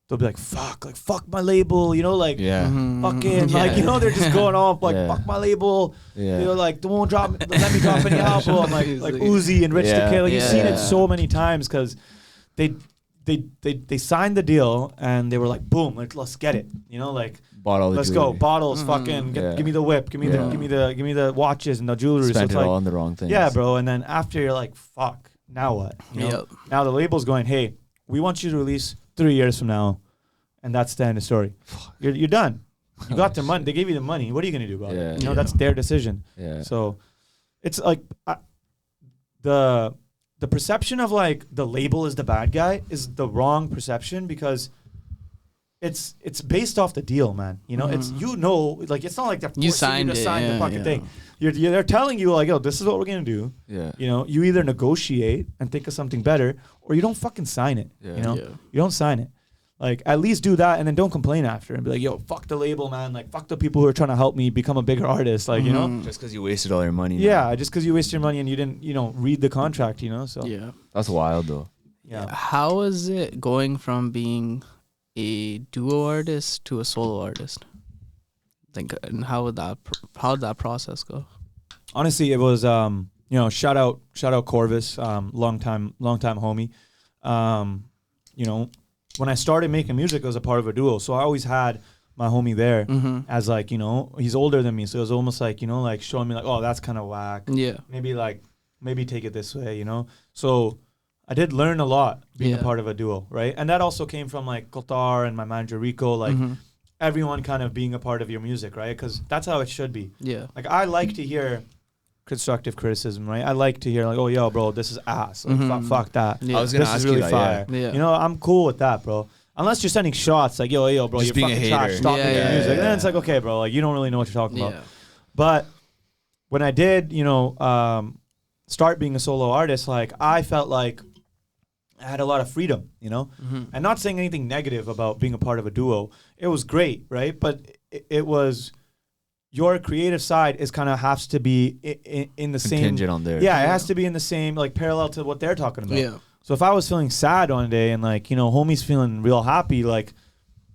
Speaker 2: they'll be like, fuck my label, you know, like fucking, like, you know, they're just going off like fuck my label, you know, like they won't let me drop any album, like Uzi and Rich Decay, like you've seen it so many times because they signed the deal and they were like, boom, like let's get it, you know, like let's go bottles, fucking give me the whip, give me the watches and the jewelry.
Speaker 3: Spent it all on the wrong things.
Speaker 2: Yeah, bro. And then after you're like, fuck, now what? You know? Now the label's going, hey, we want you to release 3 years from now, and that's the end of the story. You're done. You got their money. They gave you the money. What are you gonna do about it? You know, that's their decision. Yeah. So it's like the perception of like the label is the bad guy is the wrong perception, because it's based off the deal, man. You know, it's, you know, like it's not like they're forcing you to sign the fucking thing. They're telling you like, yo, this is what we're gonna do. Yeah. You know, you either negotiate and think of something better, or you don't fucking sign it. Yeah. You know, you don't sign it. Like, at least do that, and then don't complain after and be like, yo, fuck the label, man. Like, fuck the people who are trying to help me become a bigger artist. Like, you know,
Speaker 3: just because you wasted all your money.
Speaker 2: Yeah, just because you wasted your money and you didn't, you know, read the contract. You know, so
Speaker 3: that's wild though.
Speaker 1: Yeah. How is it going from being a duo artist to a solo artist? Like, and how did that process go?
Speaker 2: Honestly, it was you know, shout out Corvus, long time homie. You know, when I started making music, I was a part of a duo, so I always had my homie there as like, you know, he's older than me, so it was almost like, you know, like showing me like, oh, that's kind of whack. Yeah. Maybe take it this way, you know. So I did learn a lot being a part of a duo, right? And that also came from like Kotar and my manager Rico, like everyone kind of being a part of your music, right? Because that's how it should be. Yeah. Like, I like to hear constructive criticism, right? I like to hear like, oh, yo, bro, this is ass. Like, fuck that. Yeah.
Speaker 3: I was gonna ask you that,
Speaker 2: fire. Yeah. You know, I'm cool with that, bro. Unless you're sending shots like, yo, bro, just you're fucking trash. Stop making music. And then it's like, okay, bro, like you don't really know what you're talking about. But when I did, you know, start being a solo artist, like I felt like I had a lot of freedom, you know, and not saying anything negative about being a part of a duo. It was great, right? But it was, your creative side is kind of has to be in the same
Speaker 3: contingent on there.
Speaker 2: Yeah, it has to be in the same, like, parallel to what they're talking about. Yeah. So if I was feeling sad one day and like, you know, homie's feeling real happy, like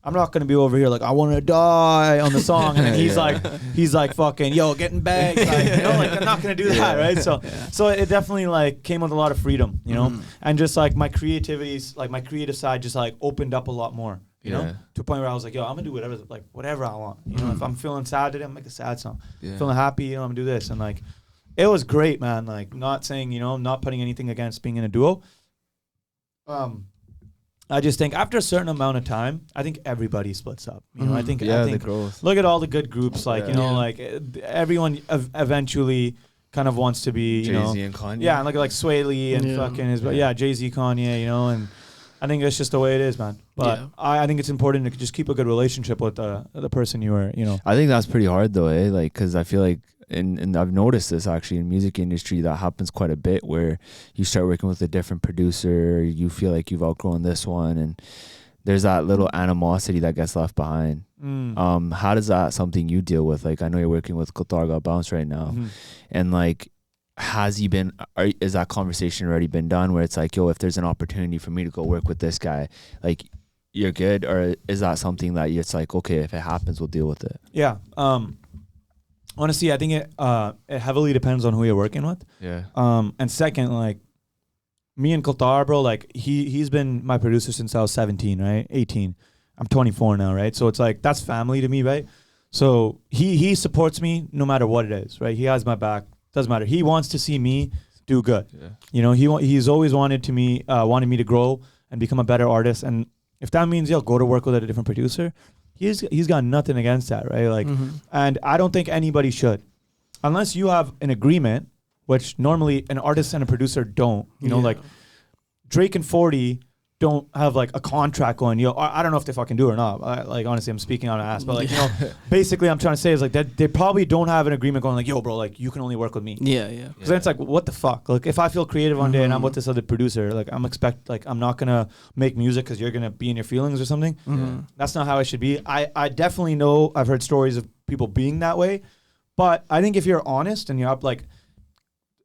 Speaker 2: I'm not gonna be over here like I want to die on the song, and then he's like fucking, yo, getting bags, like, you know, like I'm not gonna do that, right? So it definitely like came with a lot of freedom, you know, and just like my creative side just like opened up a lot more. You know, to a point where I was like, yo, I'm gonna do whatever I want. You know, if I'm feeling sad today, I'm gonna make a sad song. Feeling happy, you know, I'm gonna do this. And like, it was great, man. Like, not saying, you know, not putting anything against being in a duo. I just think after a certain amount of time, I think everybody splits up. You know, I think the growth. Look at all the good groups, like, you know, like everyone eventually kind of wants to be, you know,
Speaker 3: Jay-Z and Kanye.
Speaker 2: Yeah, and look at like Sway Lee and fucking Jay-Z, Kanye, you know, and I think it's just the way it is, man. But I think it's important to just keep a good relationship with the person you are, you know.
Speaker 3: I think that's pretty hard though, like, because I feel like, and I've noticed this actually in music industry, that happens quite a bit, where you start working with a different producer, you feel like you've outgrown this one, and there's that little animosity that gets left behind. How does that something you deal with? Like, I know you're working with Kotar Bounce right now, and like, is that conversation already been done where it's like, yo, if there's an opportunity for me to go work with this guy, like, you're good, or is that something that it's like, okay, if it happens, we'll deal with it?
Speaker 2: Yeah. Honestly, I think it heavily depends on who you're working with.
Speaker 3: Yeah.
Speaker 2: And second, like me and Kultar, bro, like he's been my producer since I was 17, right? 18. I'm 24 now, right? So it's like that's family to me, right? So he supports me no matter what it is, right? He has my back. Doesn't matter. He wants to see me do good. Yeah. You know, he's always wanted me to grow and become a better artist. And if that means he'll go to work with a different producer, he's got nothing against that, right? Like, and I don't think anybody should, unless you have an agreement, which normally an artist and a producer don't. You know, like Drake and 40 don't have like a contract going. You know, I don't know if they fucking do or not. Like honestly, I'm speaking on an ass, but like you know, basically, I'm trying to say is like that they probably don't have an agreement going like, yo, bro, like you can only work with me.
Speaker 1: Yeah.
Speaker 2: Because then it's like, what the fuck? Like if I feel creative one day and I'm with this other producer, like I'm not gonna make music because you're gonna be in your feelings or something. That's not how it should be. I definitely know I've heard stories of people being that way, but I think if you're honest and you're up like.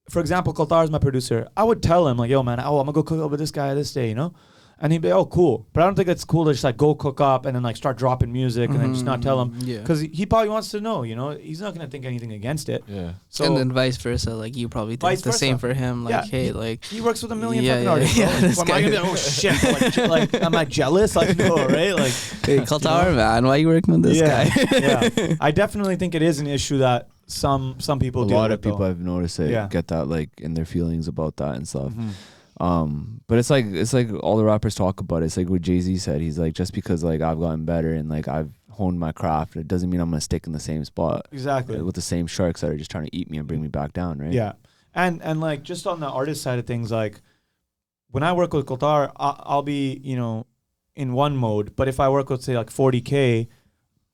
Speaker 2: For example, Kultar is my producer. I would tell him like, yo, man, I'm gonna go cook up with this guy this day, you know? And he'd be, oh, cool. But I don't think it's cool to just like go cook up and then like start dropping music and then just not tell him. Yeah. Because he probably wants to know, you know? He's not going to think anything against it.
Speaker 3: Yeah.
Speaker 1: So and then vice versa. Like you probably think the same for him. Like, hey, like.
Speaker 2: He works with a million fucking artists. Yeah, am I going to be like, oh, shit. Like, am I jealous? Like, no, right? Like.
Speaker 1: Hey, Kultar, man, why are you working with this guy?
Speaker 2: Yeah. I definitely think it is an issue that some people do.
Speaker 3: A lot of people I've noticed get that like in their feelings about that and stuff. But it's like all the rappers talk about it. It's like what Jay-Z said. He's like, just because like I've gotten better and like I've honed my craft, it doesn't mean I'm gonna stick in the same spot.
Speaker 2: Exactly.
Speaker 3: With the same sharks that are just trying to eat me and bring me back down, right?
Speaker 2: Yeah. And like just on the artist side of things, like when I work with Kultar, I'll be, you know, in one mode. But if I work with say like 40K,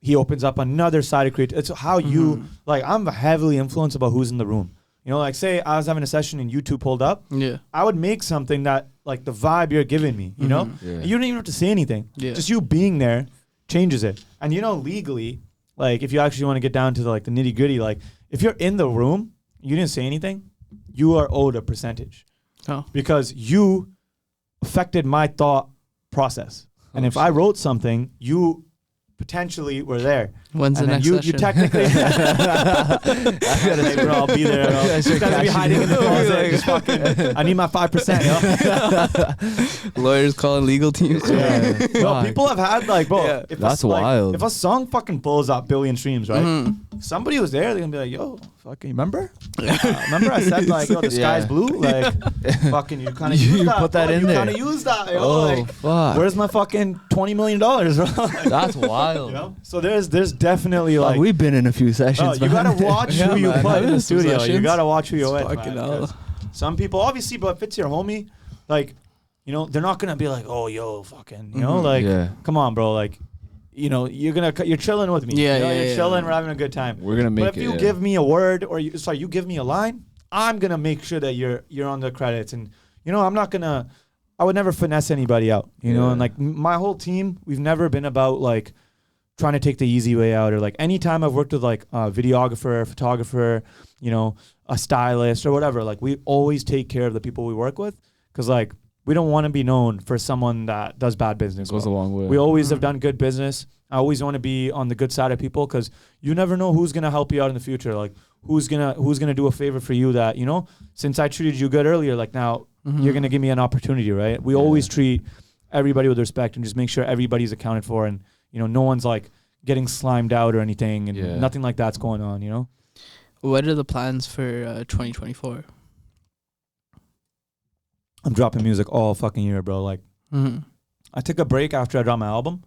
Speaker 2: he opens up another side of creativity. It's how you like. I'm heavily influenced about who's in the room. You know, like say I was having a session and you two pulled up. Yeah. I would make something that like the vibe you're giving me. You know, you don't even have to say anything. Yeah. Just you being there changes it. And you know, legally, like if you actually want to get down to the, like the nitty gritty, like if you're in the room, you didn't say anything, you are owed a percentage. Oh. Because you affected my thought process. And if I wrote something, you potentially were there.
Speaker 1: When's the next session?
Speaker 2: You technically I'll be there. I'll be hiding in the closet. Just fucking, I need my 5%.
Speaker 1: Yo. Lawyers calling legal teams.
Speaker 2: Yeah. No, people have had like, bro. If
Speaker 3: that's wild.
Speaker 2: If a song fucking pulls up billion streams, right? Somebody was there. They're gonna be like, yo, fucking remember? Remember I said like, yo, the sky's blue. Like, fucking, you kind of use that.
Speaker 3: Put that in there.
Speaker 2: You kind of use that. Yo, like, fuck. Where's my fucking $20 million?
Speaker 3: That's wild.
Speaker 2: You know? So there's definitely like
Speaker 3: we've been in a few sessions.
Speaker 2: You gotta watch who you put in the studio. You gotta watch who you're with. Some people obviously, but if it's your homie, like, you know, they're not gonna be like, oh, yo, fucking, you know, like, come on, bro, like, you know, you're chilling with me. You're chilling. We're having a good time.
Speaker 3: We're gonna make it.
Speaker 2: But if you give me a word or you give me a line, I'm gonna make sure that you're on the credits. And you know, I would never finesse anybody out. You know, and like my whole team, we've never been about like trying to take the easy way out, or like anytime I've worked with like a videographer, photographer, you know, a stylist or whatever, like we always take care of the people we work with, because like we don't want to be known for someone that does bad business.
Speaker 3: It goes a long way.
Speaker 2: We always have done good business. I always want to be on the good side of people, because you never know who's gonna help you out in the future. Like who's gonna do a favor for you that, you know, since I treated you good earlier, like now you're gonna give me an opportunity, right? We always treat everybody with respect and just make sure everybody's accounted for, and you know, no one's like getting slimed out or anything, and nothing like that's going on, you know?
Speaker 1: What are the plans for 2024?
Speaker 2: I'm dropping music all fucking year, bro. Like, I took a break after I dropped my album.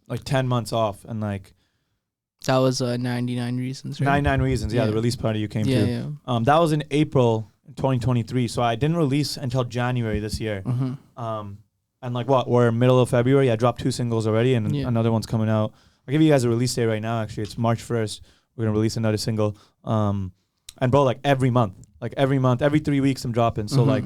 Speaker 2: Like 10 months off, and like...
Speaker 1: That was 99 Reasons, right?
Speaker 2: 99 Reasons, the release party you came to. Yeah. That was in April 2023, so I didn't release until January this year. And like we're middle of February. I dropped 2 singles already, and another one's coming out. I'll give you guys a release date right now. Actually, it's March 1st. We're gonna release another single. And bro, like every month, every 3 weeks, I'm dropping. So like,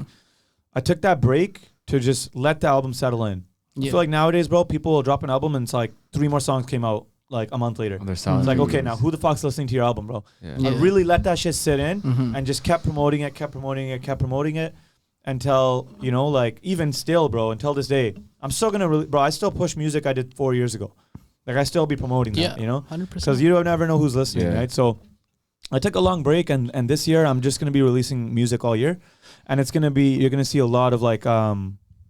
Speaker 2: I took that break to just let the album settle in. I feel like nowadays, bro, people will drop an album and it's like 3 more songs came out like a month later. It's like, okay, now who the fuck's listening to your album, bro? I really let that shit sit in and just kept promoting it until, you know, like even still, bro, until this day, I'm still gonna bro. I still push music I did 4 years ago. Like I still be promoting that, you know,
Speaker 1: 100%.
Speaker 2: Because you don't never know who's listening, right? So I took a long break, and this year I'm just gonna be releasing music all year, and you're gonna see a lot of like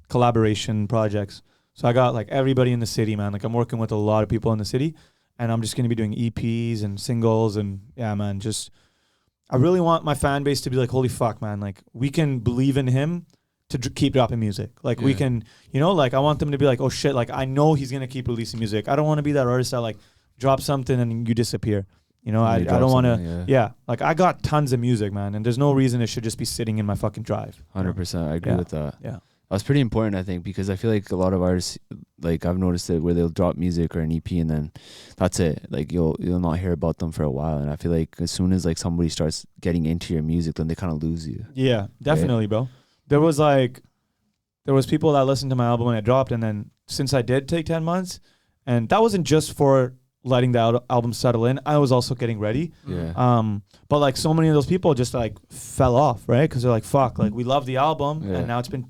Speaker 2: collaboration projects. So I got like everybody in the city, man. Like I'm working with a lot of people in the city, and I'm just gonna be doing EPs and singles, and yeah, man. Just I really want my fan base to be like, holy fuck, man. Like we can believe in him to keep dropping music. Like we can, you know, like I want them to be like, oh shit, like I know he's gonna keep releasing music. I don't want to be that artist that like drop something and you disappear. You know, I don't want to. Like I got tons of music, man, and there's no reason it should just be sitting in my fucking drive.
Speaker 3: 100%, I agree with that.
Speaker 2: Yeah,
Speaker 3: that's pretty important, I think, because I feel like a lot of artists, like I've noticed it, where they'll drop music or an EP and then that's it. Like you'll not hear about them for a while, and I feel like as soon as like somebody starts getting into your music, then they kind of lose you.
Speaker 2: Yeah, definitely, bro. There was people that listened to my album when it dropped, and then since I did take 10 months, and that wasn't just for letting the album settle in, I was also getting ready. But like so many of those people just like fell off, right? Because they're like, fuck, like we love the album, and now it's been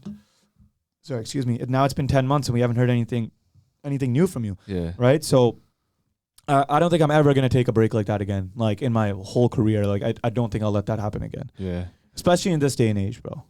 Speaker 2: now it's been 10 months and we haven't heard anything new from you, right? So I don't think I'm ever gonna take a break like that again, like in my whole career. Like I don't think I'll let that happen again. Especially in this day and age, bro.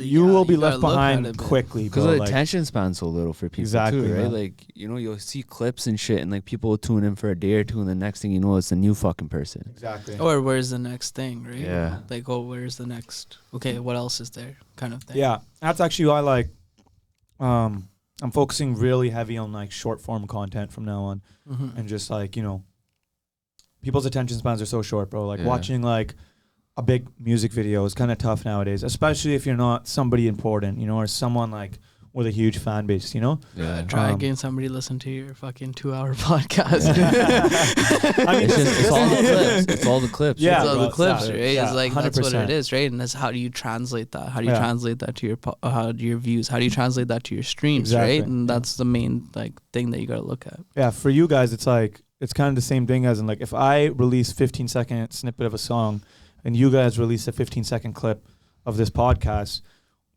Speaker 2: You will be left behind quickly, bro.
Speaker 3: Because the attention span's so little for people too, right?
Speaker 2: Man.
Speaker 3: Like, you know, you'll see clips and shit, and like people will tune in for a day or two, and the next thing you know, it's a new fucking person.
Speaker 2: Exactly.
Speaker 1: Or where's the next thing, right?
Speaker 3: Yeah.
Speaker 1: Like, oh, where's the next? Okay, what else is there? Kind of thing.
Speaker 2: Yeah, that's actually why like, I'm focusing really heavy on like short form content from now on, and just like, you know, people's attention spans are so short, bro. Like watching like a big music video is kind of tough nowadays, especially if you're not somebody important, you know, or someone like with a huge fan base, you know?
Speaker 1: Try getting somebody to listen to your fucking 2-hour podcast.
Speaker 3: I mean, it's all the clips. It's all the clips.
Speaker 1: Yeah, it's all the clips, right?
Speaker 2: Yeah,
Speaker 1: it's like 100%. That's what it is, right? And that's how do you translate that? How do you translate that to your views? How do you translate that to your streams, right? And that's the main like thing that you got to look at.
Speaker 2: Yeah, for you guys, it's like it's kind of the same thing as in like if I release 15-second snippet of a song, and you guys release a 15-second clip of this podcast,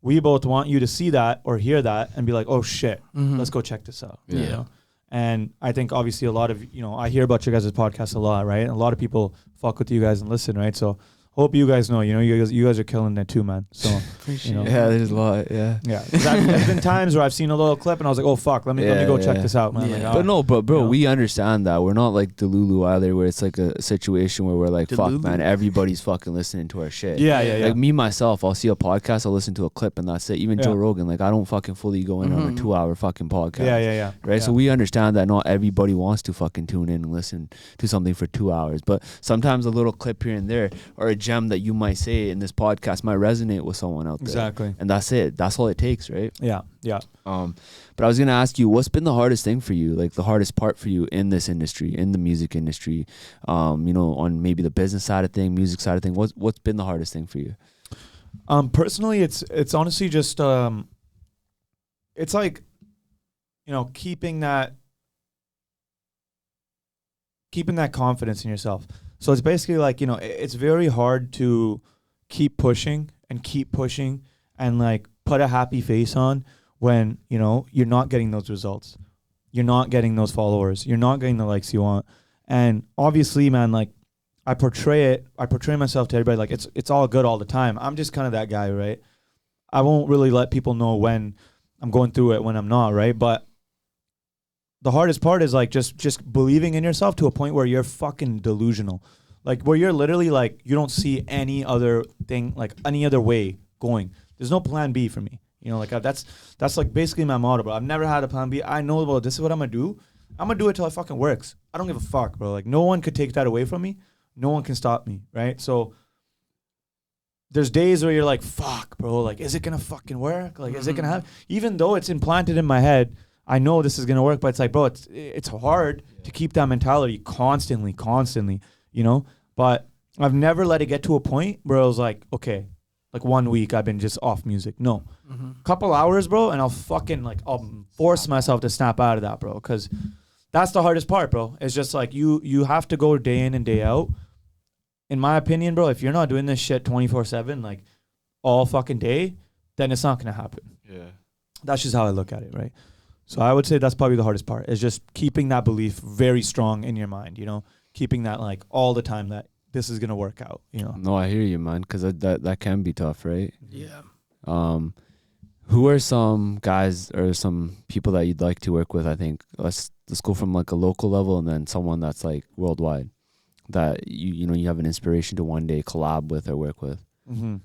Speaker 2: we both want you to see that or hear that and be like, oh shit, let's go check this out. You know? And I think obviously a lot of, you know, I hear about your guys' podcast a lot, right? And a lot of people fuck with you guys and listen, right? So hope you guys know, you know, you guys are killing it too, man. So, you know.
Speaker 3: Yeah, there's a lot, yeah.
Speaker 2: There's been times where I've seen a little clip and I was like, oh fuck, let me go check this out, man.
Speaker 3: Like, but bro, you know? We understand that. We're not like Delulu either, where it's like a situation where we're like, fuck, man, everybody's fucking listening to our shit.
Speaker 2: Yeah.
Speaker 3: Like me, myself, I'll see a podcast, I'll listen to a clip and that's it. Even Joe Rogan, like I don't fucking fully go in on a 2-hour fucking podcast.
Speaker 2: Yeah.
Speaker 3: Right? So we understand that not everybody wants to fucking tune in and listen to something for 2 hours. But sometimes a little clip here and there or a gem that you might say in this podcast might resonate with someone out there.
Speaker 2: Exactly.
Speaker 3: And that's it. That's all it takes, right?
Speaker 2: Yeah.
Speaker 3: But I was gonna ask you, what's been the hardest thing for you, like the hardest part for you in this industry, in the music industry, you know, on maybe the business side of thing, music side of thing? What's been the hardest thing for you?
Speaker 2: Personally, it's honestly just it's like, you know, keeping that confidence in yourself. So it's basically like, you know, it's very hard to keep pushing and like put a happy face on when, you know, you're not getting those results. You're not getting those followers. You're not getting the likes you want. And obviously, man, like I portray myself to everybody like it's all good all the time. I'm just kind of that guy, right? I won't really let people know when I'm going through it, when I'm not, right? But the hardest part is like just believing in yourself to a point where you're fucking delusional. Like where you're literally like, you don't see any other thing, like any other way going. There's no plan B for me. You know, like that's like basically my motto, bro. I've never had a plan B. I know, well, this is what I'm going to do. I'm going to do it till it fucking works. I don't give a fuck, bro. Like no one could take that away from me. No one can stop me, right? So there's days where you're like, fuck, bro. Like, is it going to fucking work? Like, is it going to happen? Even though it's implanted in my head, I know this is going to work, but it's like, bro, it's hard to keep that mentality constantly, you know? But I've never let it get to a point where I was like, okay, like 1 week I've been just off music. No. Couple hours, bro, and I'll force myself to snap out of that, bro, because that's the hardest part, bro. It's just like you have to go day in and day out. In my opinion, bro, if you're not doing this shit 24/7, like all fucking day, then it's not going to happen.
Speaker 3: Yeah.
Speaker 2: That's just how I look at it, right? So I would say that's probably the hardest part, is just keeping that belief very strong in your mind, you know, keeping that like all the time that this is going to work out, you know.
Speaker 3: No, I hear you, man, because that can be tough, right?
Speaker 1: Yeah.
Speaker 3: Who are some guys or some people that you'd like to work with? I think let's go from like a local level and then someone that's like worldwide that you know you have an inspiration to one day collab with or work with.
Speaker 2: Mm-hmm.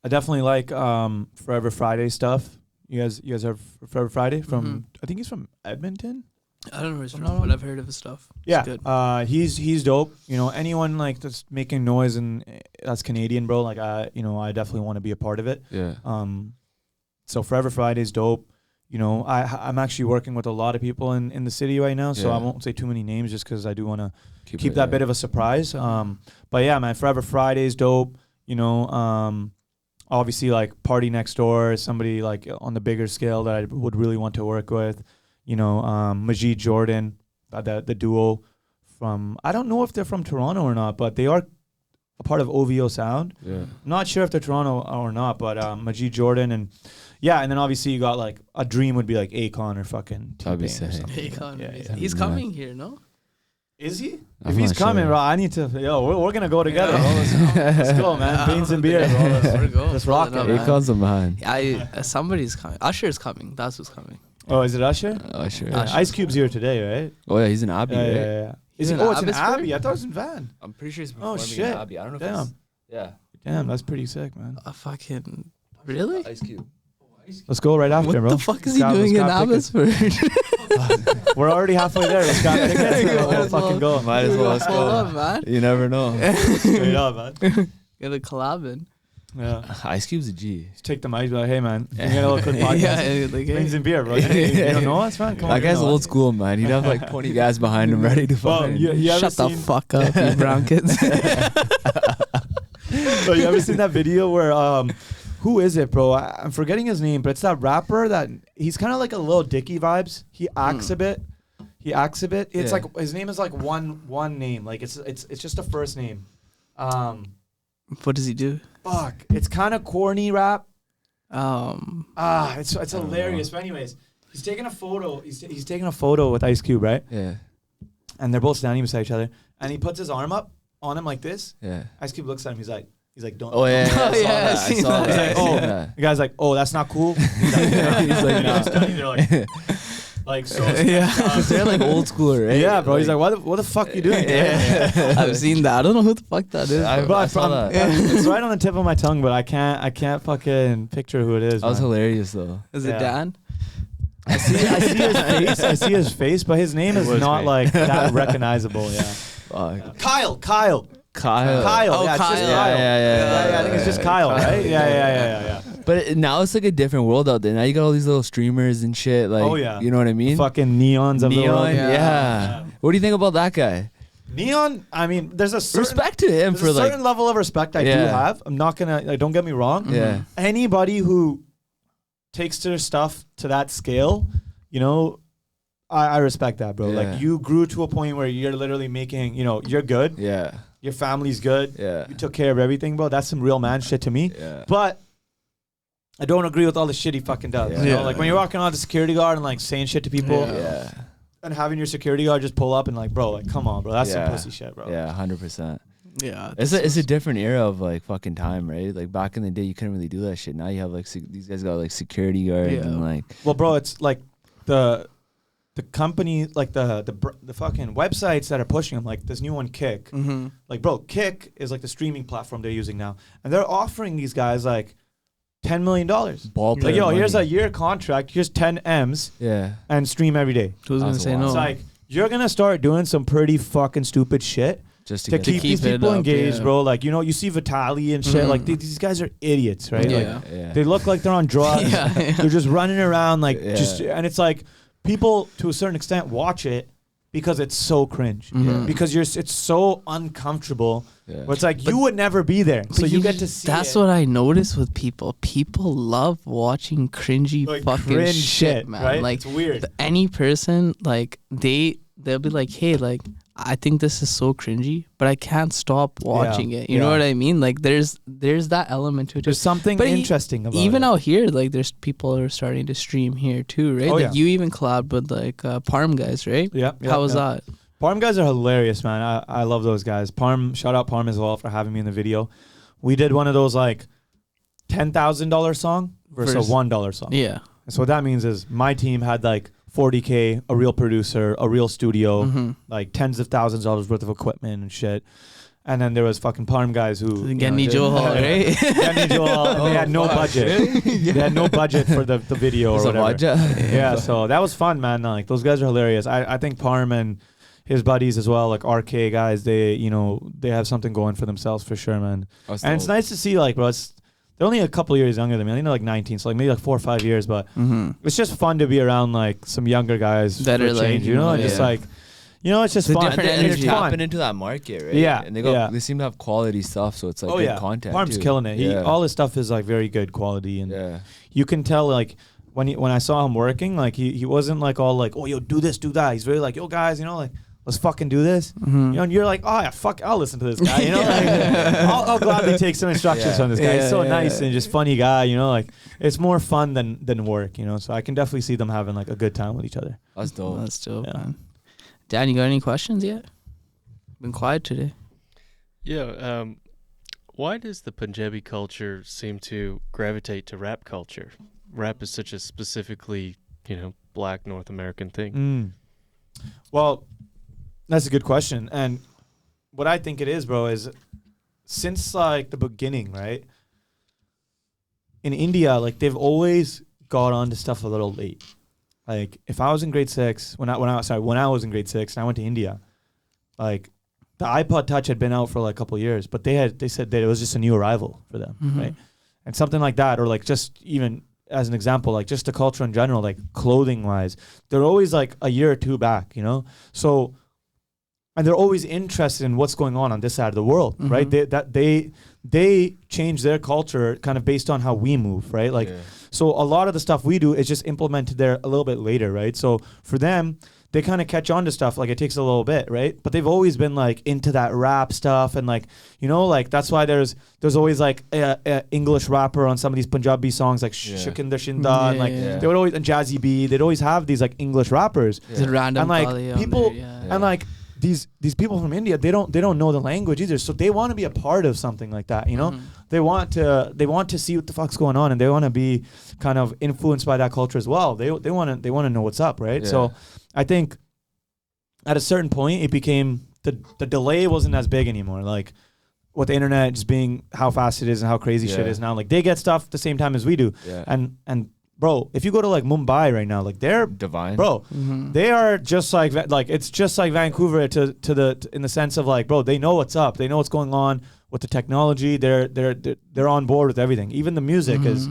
Speaker 2: I definitely like Forever Friday stuff. You guys have Forever Friday from I think he's from Edmonton.
Speaker 1: I don't know where he's from, but I've heard of his stuff.
Speaker 2: Yeah,
Speaker 1: good.
Speaker 2: He's dope. You know, anyone like that's making noise and that's Canadian, bro. Like I definitely want to be a part of it.
Speaker 3: Yeah.
Speaker 2: So Forever Friday's dope. You know, I'm actually working with a lot of people in the city right now, so I won't say too many names just because I do want to keep that bit of a surprise. But yeah, man, Forever Friday's dope. You know, obviously like Party Next Door, somebody like on the bigger scale that I would really want to work with. You know, Majid Jordan, the duo from, I don't know if they're from Toronto or not, but they are a part of OVO Sound.
Speaker 3: Yeah.
Speaker 2: I'm not sure if they're Toronto or not, but Majid Jordan and then obviously you got like a dream would be like Akon or fucking T-Pain or something.
Speaker 1: Akon,
Speaker 2: yeah.
Speaker 1: He's coming here, no?
Speaker 2: Is he?
Speaker 3: I'm
Speaker 2: if he's coming, bro, I need to. We're gonna go together. Let's go, man. Bains and beer, bro. Let's rock it.
Speaker 3: Akon's a man.
Speaker 1: Somebody's coming. Usher's coming. That's who's coming.
Speaker 2: Oh, is it Usher?
Speaker 3: Usher.
Speaker 2: Ice Cube's here today, right?
Speaker 3: Oh yeah, he's in Abbey, right?
Speaker 2: Yeah. It's in Abbey. I thought it was in Van.
Speaker 3: I'm pretty sure he's
Speaker 2: performing in
Speaker 3: Abbey. I don't know if it's... Yeah.
Speaker 2: Damn, that's pretty sick, man.
Speaker 1: Fucking... Really?
Speaker 3: Ice Cube.
Speaker 2: Let's go right after, bro.
Speaker 1: What the fuck is he doing in Abbotsford?
Speaker 2: We're already halfway there. Let's grab tickets. We'll fucking go.
Speaker 3: Might as well. Let's go.
Speaker 1: Up, man.
Speaker 3: You never know.
Speaker 2: Straight up, man.
Speaker 1: Get a collab in.
Speaker 2: Yeah.
Speaker 3: Ice Cube's a G.
Speaker 2: Just take the mic, be like, hey, man. You get a little quick podcast.
Speaker 1: Yeah, like,
Speaker 2: Bains and beer, bro. You don't know us, man? Come on.
Speaker 3: That guy's old school, man. He'd have like 20 guys behind him ready to fucking...
Speaker 1: Shut the fuck up, you brown kids.
Speaker 2: So you ever seen that video where... who is it, bro? I'm forgetting his name, but it's that rapper that... He's kind of like a Lil Dicky vibes. He acts a bit. It's like... His name is like one name. Like, it's just a first name.
Speaker 1: What does he do?
Speaker 2: Fuck. It's kind of corny rap.
Speaker 1: It's
Speaker 2: hilarious. But anyways, he's taking a photo. He's taking a photo with Ice Cube, right?
Speaker 3: Yeah.
Speaker 2: And they're both standing beside each other. And he puts his arm up on him like this.
Speaker 3: Yeah.
Speaker 2: Ice Cube looks at him. He's like, don't.
Speaker 3: Oh yeah.
Speaker 1: I saw that.
Speaker 2: He's like, the guy's like, oh, that's not cool. He's like, no. Like so,
Speaker 3: because they're like old school, right?
Speaker 2: Yeah, bro. He's like, what the fuck you doing?
Speaker 1: I've seen that. I don't know who the fuck that is.
Speaker 3: I saw that.
Speaker 2: It's right on the tip of my tongue, but I can't fucking picture who it is.
Speaker 3: That was hilarious though.
Speaker 1: Is it Dan?
Speaker 2: I see his face. I see his face, but his name is not like that recognizable. Yeah. Kyle.
Speaker 3: Oh, Kyle.
Speaker 2: Yeah, it's just Kyle. Yeah. I think it's just Kyle, right? Yeah.
Speaker 3: But now it's like a different world out there. Now you got all these little streamers and shit. Like, you know what I mean?
Speaker 2: The fucking neons of the world.
Speaker 3: Yeah. What do you think about that guy?
Speaker 2: Neon, I mean, there's a certain
Speaker 3: respect to him for like
Speaker 2: certain level of respect I do have. I'm not gonna don't get me wrong.
Speaker 3: Yeah.
Speaker 2: Anybody who takes their stuff to that scale, you know, I respect that, bro.
Speaker 3: Yeah.
Speaker 2: Like you grew to a point where you're literally making, you know, you're good.
Speaker 3: Yeah.
Speaker 2: Your family's good.
Speaker 3: Yeah.
Speaker 2: You took care of everything, bro. That's some real man shit to me.
Speaker 3: Yeah.
Speaker 2: But I don't agree with all the shit he fucking does.
Speaker 3: Yeah.
Speaker 2: You know? Like when you're walking on the security guard and like saying shit to people.
Speaker 3: Yeah.
Speaker 2: And having your security guard just pull up and like, bro, like come on, bro. That's some pussy shit, bro.
Speaker 3: Yeah, 100%.
Speaker 1: Yeah.
Speaker 3: It's a different era of like fucking time, right? Like back in the day, you couldn't really do that shit. Now you have like these guys got like security guards and like.
Speaker 2: Well, bro, it's like the company, like the fucking websites that are pushing them, like this new one, Kick.
Speaker 1: Mm-hmm.
Speaker 2: Like, bro, Kick is like the streaming platform they're using now, and they're offering these guys like $10 million.
Speaker 3: Ballpark
Speaker 2: Like, yo,
Speaker 3: money.
Speaker 2: here's a year contract. Here's 10 M's.
Speaker 3: Yeah.
Speaker 2: And stream every day.
Speaker 1: Who's gonna say no?
Speaker 2: It's like you're gonna start doing some pretty fucking stupid shit
Speaker 3: just
Speaker 2: to keep these people engaged, bro. Like, you know, you see Vitaly and shit.
Speaker 1: Mhm.
Speaker 2: Like these guys are idiots, right?
Speaker 1: Yeah.
Speaker 2: Like, they look like they're on drugs. They're just running around like and it's like people to a certain extent watch it because it's so cringe.
Speaker 1: Mhm.
Speaker 2: Because it's so uncomfortable.
Speaker 3: Yeah.
Speaker 2: Where it's like you would never be there, so you get to see.
Speaker 1: That's
Speaker 2: it.
Speaker 1: what I notice with people. People love watching cringy
Speaker 2: Like
Speaker 1: fucking
Speaker 2: cringe
Speaker 1: shit, man.
Speaker 2: right?
Speaker 1: Like
Speaker 2: it's weird.
Speaker 1: any person, like they'll be like, hey, like I think this is so cringy, but I can't stop watching it. You know what I mean? Like there's that element to it.
Speaker 2: There's something interesting about
Speaker 1: even
Speaker 2: it.
Speaker 1: Out here, like there's people are starting to stream here too, right? Like you even collabed with like Parm guys, right?
Speaker 2: Yeah.
Speaker 1: How was that?
Speaker 2: Parm guys are hilarious, man. I love those guys. Parm, shout out Parm as well for having me in the video. We did one of those like $10,000 song versus a $1 song.
Speaker 1: Yeah.
Speaker 2: So what that means is my team had like $40K, a real producer, a real studio, like tens of thousands of dollars worth of equipment and shit. And then there was fucking Parm guys who
Speaker 1: Genny Joel, right?
Speaker 2: Genny Joel, and they had no budget. They had no budget for the video or whatever. Yeah, so that was fun, man. Like those guys are hilarious. I think Parm and his buddies as well, like RK guys, they have something going for themselves for sure, man. And it's nice to see, like, bro, they're only a couple of years younger than me. I think they're like 19, so like maybe like 4 or 5 years. But it's just fun to be around like some younger guys
Speaker 1: that are
Speaker 2: change,
Speaker 1: like,
Speaker 2: just like, it's just fun.
Speaker 3: And they're tapping into that market, right?
Speaker 2: Yeah,
Speaker 3: and they seem to have quality stuff, so it's like good content.
Speaker 2: Parm's killing it. All his stuff is like very good quality, and you can tell like when I saw him working, like he wasn't like all like, oh yo, do this, do that. He's really like, yo guys, like, let's fucking do this. And you're like, oh yeah, fuck, I'll listen to this guy. Like, I'll gladly take some instructions from this guy. He's so nice and just funny guy. Like it's more fun than work. So I can definitely see them having like a good time with each other.
Speaker 3: That's dope.
Speaker 1: That's dope, man. Dan, you got any questions yet? Been quiet today.
Speaker 4: Yeah. Why does the Punjabi culture seem to gravitate to rap culture? Rap is such a specifically, Black North American thing.
Speaker 2: Well, that's a good question. And what I think it is, bro, is since like the beginning, right? In India, like they've always got onto stuff a little late. Like if I was in grade 6, when I was in grade 6 and I went to India, like the iPod Touch had been out for like a couple of years, but they said that it was just a new arrival for them, right? And something like that, or like just even as an example, like just the culture in general, like clothing wise, they're always like a year or two back, So, and they're always interested in what's going on this side of the world, right? They change their culture kind of based on how we move, right? Like, so a lot of the stuff we do is just implemented there a little bit later, right? So for them, they kind of catch on to stuff, like it takes a little bit, right? But they've always been like into that rap stuff, and like, like that's why there's always like a English rapper on some of these Punjabi songs, like Shikinder Shinda, and like they would always, and Jazzy B, they'd always have these like English rappers,
Speaker 1: random,
Speaker 2: and like people, and like these people from India, they don't know the language either, so they want to be a part of something like that, They want to see what the fuck's going on, and they want to be kind of influenced by that culture as well. They want to know what's up, right? So I think at a certain point it became the delay wasn't as big anymore. Like with the internet just being how fast it is and how crazy shit is now, like they get stuff the same time as we do. And bro, if you go to like Mumbai right now, like they're
Speaker 3: divine,
Speaker 2: bro. They are just like it's just like Vancouver in the sense of like, bro, they know what's up, they know what's going on with the technology. They're on board with everything. Even the music is,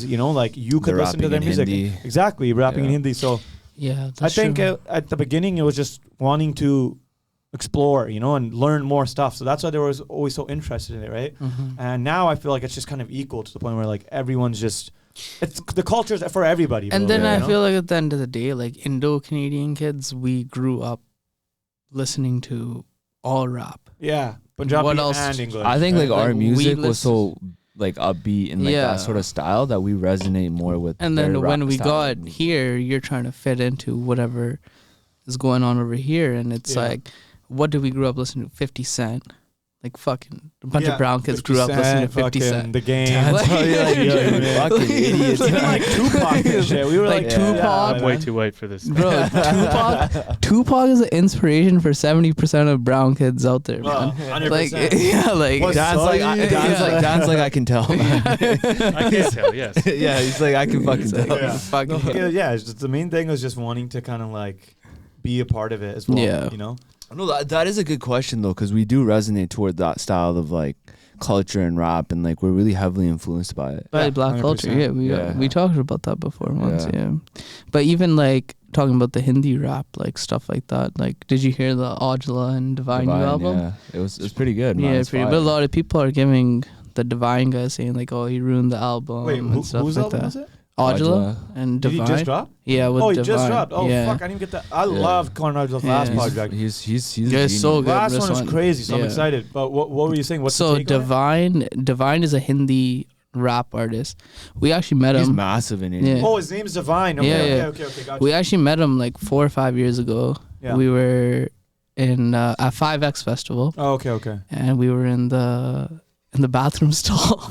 Speaker 2: like you could listen to their music.
Speaker 3: Hindi.
Speaker 2: Exactly, rapping in Hindi. So I think
Speaker 1: true.
Speaker 2: At the beginning it was just wanting to explore, and learn more stuff. So that's why they were always so interested in it, right? And now I feel like it's just kind of equal to the point where like everyone's just. It's the culture's for everybody.
Speaker 1: And then I feel like at the end of the day, like Indo-Canadian kids, we grew up listening to all rap.
Speaker 2: Yeah. Punjabi
Speaker 1: what else?
Speaker 2: And English.
Speaker 3: I think like our music was so like upbeat and like that sort of style that we resonate more with.
Speaker 1: And then when we got here, you're trying to fit into whatever is going on over here. And it's like, what did we grow up listening to? 50 Cent. Like fucking a bunch of brown kids grew up listening to 50 Cent.
Speaker 2: The Game.
Speaker 3: Fucking idiots.
Speaker 2: Like Tupac and shit. We were like
Speaker 1: Tupac.
Speaker 4: I'm way too white for this.
Speaker 1: Bro, Tupac is an inspiration for 70% of brown kids out there, man.
Speaker 2: 100%.
Speaker 1: Like,
Speaker 3: Dan's like, I can tell.
Speaker 4: I can tell, yes.
Speaker 3: Yeah, he's like, I can fucking tell.
Speaker 2: It's just, the main thing was just wanting to kind of like be a part of it as well,
Speaker 3: No, that is a good question though, because we do resonate toward that style of like culture and rap, and like we're really heavily influenced by it.
Speaker 1: By Black 100%. Culture, we talked about that before once, But even like talking about the Hindi rap, like stuff like that. Like, did you hear the Aujla and Divine new album?
Speaker 3: Yeah, it was pretty good. Man.
Speaker 1: Yeah, pretty. But a lot of people are giving the Divine guy saying like, oh, he ruined the album.
Speaker 2: Wait,
Speaker 1: and stuff
Speaker 2: whose
Speaker 1: like
Speaker 2: album
Speaker 1: that.
Speaker 2: was it?
Speaker 1: Aujla and Divine.
Speaker 2: Did he just drop?
Speaker 1: Yeah, with
Speaker 2: he
Speaker 1: Divine.
Speaker 2: just dropped. Oh
Speaker 1: yeah.
Speaker 2: fuck, I didn't get that. I love Corn Aujla's last project.
Speaker 3: He's
Speaker 1: so good.
Speaker 2: Last one was crazy, so I'm excited. But what were you saying? What's
Speaker 1: so
Speaker 2: the take
Speaker 1: Divine is a Hindi rap artist. We actually met him.
Speaker 3: He's massive in India.
Speaker 1: Yeah.
Speaker 2: Oh, his name's Divine. Okay, okay, gotcha.
Speaker 1: We actually met him like 4 or 5 years ago.
Speaker 2: Yeah.
Speaker 1: We were in at 5X Festival.
Speaker 2: Oh, okay.
Speaker 1: And we were in the bathroom stall.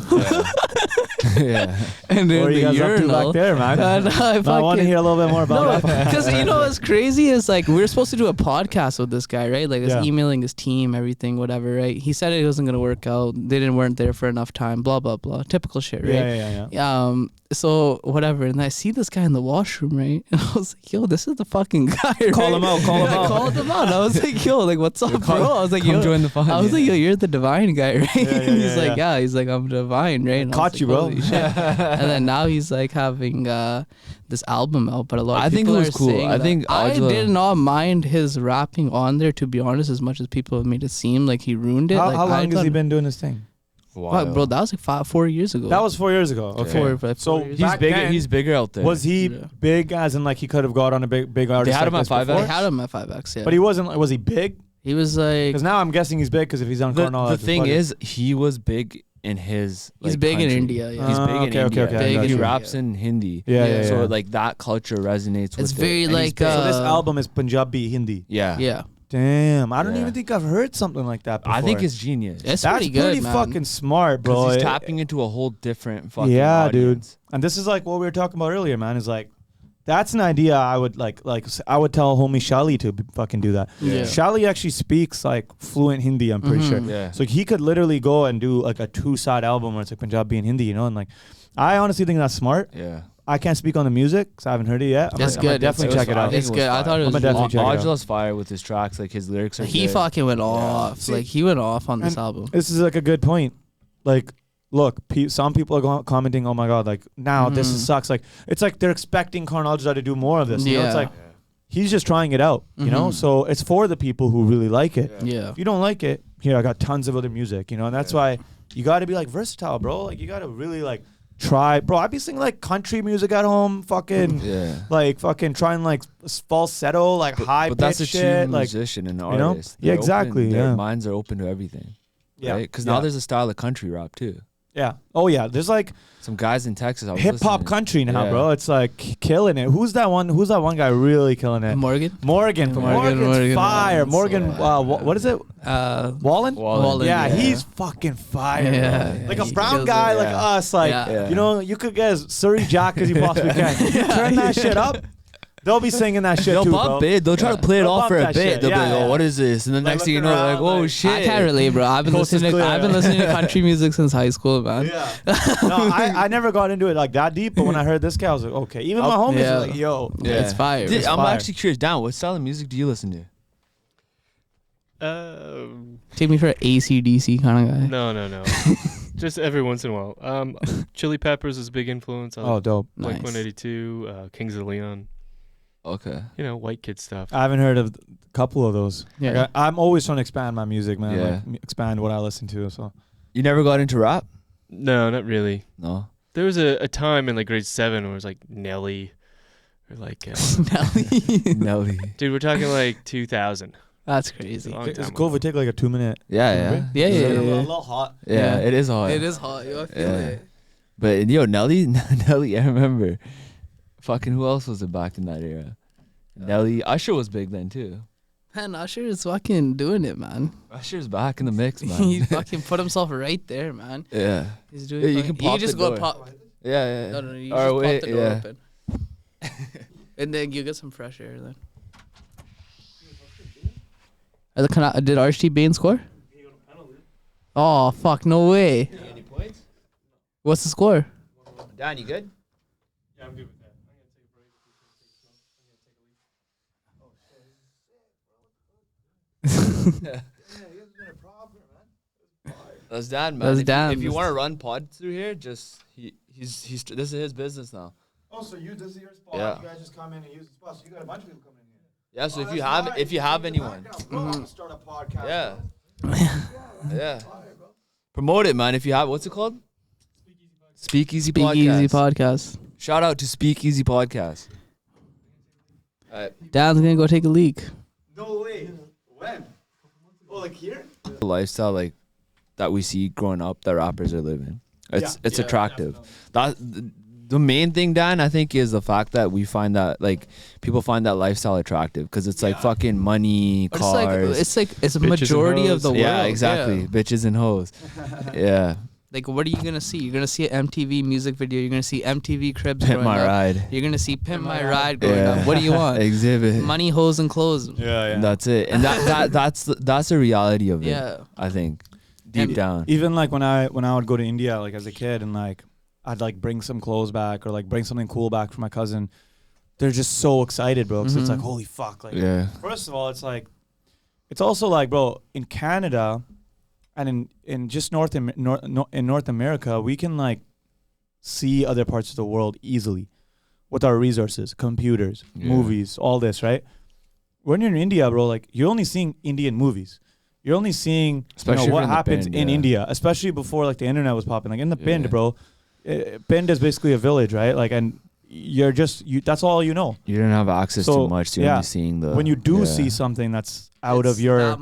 Speaker 3: Yeah.
Speaker 1: And
Speaker 2: what are you guys up to back there, man? I want to hear a little bit more about that.
Speaker 1: Because you know what's crazy is like we were supposed to do a podcast with this guy, right? Like I was emailing his team, everything, whatever, right? He said it wasn't gonna work out. They weren't there for enough time. Blah blah blah. Typical shit, right?
Speaker 2: Yeah.
Speaker 1: So whatever, and I see this guy in the washroom, right? And I was like, yo, this is the fucking guy. Right?
Speaker 2: Call him out.
Speaker 1: I called him out. I was like, yo, like what's up, bro? I was like, yo,
Speaker 3: join the fun.
Speaker 1: I was like, yo, you're the Divine guy, right? And he's like, yeah. He's like, I'm Divine, right? And
Speaker 2: Caught you, bro.
Speaker 1: And then now he's like having this album out, but a lot of
Speaker 3: people
Speaker 1: it
Speaker 3: was cool. I think
Speaker 1: I did not mind his rapping on there, to be honest, as much as people have made it seem like he ruined it.
Speaker 2: How long has he been doing this thing?
Speaker 1: Wow, bro, that was like 4 years ago.
Speaker 2: That was 4 years ago. Okay.
Speaker 1: So
Speaker 3: he's bigger. He's bigger out there.
Speaker 2: Was he big as in like he could have got on a big artist?
Speaker 3: They had him
Speaker 2: like
Speaker 3: at 5X.
Speaker 1: They had him at 5X, yeah.
Speaker 2: But he wasn't. Was he big?
Speaker 1: He was like.
Speaker 2: Because now I'm guessing he's big because if he's on Cornell.
Speaker 3: The thing is, he was big in his.
Speaker 1: He's big in India. Yeah.
Speaker 3: He's big in India.
Speaker 1: Okay.
Speaker 3: He raps in Hindi.
Speaker 2: Yeah.
Speaker 3: So like that culture resonates with it.
Speaker 1: It's very like.
Speaker 2: So this album is Punjabi Hindi.
Speaker 1: Yeah.
Speaker 2: Damn, I don't even think I've heard something like that before.
Speaker 3: I think it's genius.
Speaker 1: That's
Speaker 2: pretty
Speaker 1: good, man.
Speaker 2: fucking smart, bro.
Speaker 3: He's tapping into a whole different fucking audience.
Speaker 2: Dude. And this is like what we were talking about earlier, man. Is like, that's an idea I would like I would tell homie Shali to fucking do that.
Speaker 1: Yeah.
Speaker 2: Shali actually speaks like fluent Hindi, I'm pretty sure.
Speaker 3: Yeah.
Speaker 2: So he could literally go and do like a 2-side album where it's like Punjabi and Hindi, you know, and like I honestly think that's smart.
Speaker 3: Yeah.
Speaker 2: I can't speak on the music because I haven't heard it yet.
Speaker 1: It's good.
Speaker 2: Definitely check it out.
Speaker 1: It's good. I thought it was.
Speaker 3: Aujla's fire with his tracks. Like his lyrics are.
Speaker 1: He fucking went off.
Speaker 2: See,
Speaker 1: like he went off on this album.
Speaker 2: This is like a good point. Like, look, some people are commenting, "Oh my god, like now this sucks." Like it's like they're expecting Corn Aujla to do more of this. You know? It's like he's just trying it out. You know, so it's for the people who really like it.
Speaker 1: Yeah.
Speaker 2: If you don't like it, here I got tons of other music. You know, and that's why you got to be like versatile, bro. Like you got to really like. Try, bro. I'd be singing like country music at home, fucking, like fucking trying like falsetto, like high pitch shit. But that's a true
Speaker 3: musician and artist.
Speaker 2: Yeah, exactly.
Speaker 3: Their minds are open to everything.
Speaker 2: Yeah,
Speaker 3: because now there's a style of country rap too.
Speaker 2: Yeah. Oh yeah. There's like
Speaker 3: some guys in Texas.
Speaker 2: Hip hop country now, bro. It's like killing it. Who's that one guy really killing it?
Speaker 1: Morgan's
Speaker 2: fire. Morgan. What is it? Wallen. Yeah, he's fucking fire.
Speaker 1: Yeah.
Speaker 2: Like a brown guy like us. Like you know, you could get as Surrey Jack as you possibly can. Turn that shit up. They'll be singing that shit
Speaker 3: too,
Speaker 2: bro.
Speaker 3: They'll try to play it off for a bit. They'll be like, "Oh, what is this?" And the next thing you know, they're like, "Oh shit!"
Speaker 1: I can't relate, bro. I've been listening to country music since high school, man.
Speaker 2: Yeah. No, I never got into it like that deep, but when I heard this guy, I was like, okay. Even my homies were like, "Yo,
Speaker 1: it's fire."
Speaker 3: I'm actually curious. Dan, what style of music do you listen
Speaker 4: to?
Speaker 1: Take me for an AC/DC kind of guy.
Speaker 4: No. Just every once in a while. Chili Peppers is a big influence.
Speaker 2: Dope.
Speaker 4: Like 182, Kings of Leon.
Speaker 3: Okay.
Speaker 4: You know, white kid stuff.
Speaker 2: I haven't heard of a couple of those.
Speaker 1: Yeah.
Speaker 2: Like I'm always trying to expand my music, man.
Speaker 3: Yeah.
Speaker 2: Like, expand what I listen to. So.
Speaker 3: You never got into rap?
Speaker 4: No, not really.
Speaker 3: No.
Speaker 4: There was a time in like grade 7 where it was like Nelly or like
Speaker 3: Nelly.
Speaker 4: Dude, we're talking like 2000.
Speaker 1: That's crazy.
Speaker 2: It's cool if we take like a 2-minute.
Speaker 3: Yeah.
Speaker 2: A little hot.
Speaker 3: Yeah, it is hot.
Speaker 1: It is hot. I feel it.
Speaker 3: But yo, Nelly, I remember. Fucking who else was it back in that era? Nelly, Usher was big then too.
Speaker 1: Man, Usher is fucking doing it, man.
Speaker 3: Usher's back in the mix, man.
Speaker 1: He fucking put himself right there, man.
Speaker 3: Yeah.
Speaker 1: He's doing.
Speaker 3: You can pop
Speaker 1: just
Speaker 3: the door.
Speaker 1: pop.
Speaker 3: Yeah.
Speaker 1: No, you just pop the door open. And then you get some fresh air then. Did RHT Bains score? Oh fuck! No way.
Speaker 3: Any points?
Speaker 1: What's the score?
Speaker 3: Dan, you good?
Speaker 2: Yeah, I'm good with that. I'm gonna take a break.
Speaker 3: That's Dan, man.
Speaker 1: That's Dan.
Speaker 3: If you want to run pod through here, just he's this is his business now.
Speaker 2: Oh, so this is your spot.
Speaker 3: Yeah.
Speaker 2: You guys just come in and use the spot. So you got a bunch of people coming in here.
Speaker 3: Yeah. So if you have anyone,
Speaker 2: start a podcast.
Speaker 3: yeah. Yeah. Promote it, man. If you have, what's it called? Speakeasy
Speaker 1: Speakeasy podcast.
Speaker 3: Shout out to Speakeasy Podcast.
Speaker 1: Dan's gonna go take a leak.
Speaker 2: No way. When? Oh, like here?
Speaker 3: The lifestyle like that we see growing up that rappers are living. It's attractive.
Speaker 2: Definitely.
Speaker 3: The main thing, Dan, I think, is the fact that we find that like people find that lifestyle attractive because it's like fucking money, cars.
Speaker 1: It's a majority of the world.
Speaker 3: Yeah, exactly.
Speaker 1: Yeah.
Speaker 3: Bitches and hoes. Yeah.
Speaker 1: Like, what are you gonna see? You're gonna see an MTV music video. You're gonna see MTV Cribs.
Speaker 3: Pimp My Ride.
Speaker 1: You're gonna see Pimp My Ride going up. What do you want?
Speaker 3: Exhibit.
Speaker 1: Money, hoes, and clothes.
Speaker 2: Yeah.
Speaker 3: That's it. And that's the reality of it.
Speaker 1: Yeah.
Speaker 3: I think deep down.
Speaker 2: Even like when I would go to India, like as a kid, and like I'd like bring some clothes back or like bring something cool back for my cousin. They're just so excited, bro. Because it's like, holy fuck. Like, first of all, it's like, it's also like, bro, in Canada. And in just North America, we can like see other parts of the world easily with our resources, computers, movies, all this, right? When you're in India, bro, like you're only seeing Indian movies. You're only seeing what happens in India, especially before like the internet was popping. Like in the Pind, bro, Pind is basically a village, right? Like, and you're just that's all you know.
Speaker 3: You don't have access to much. So you're only seeing the.
Speaker 2: When you do see something that's out of your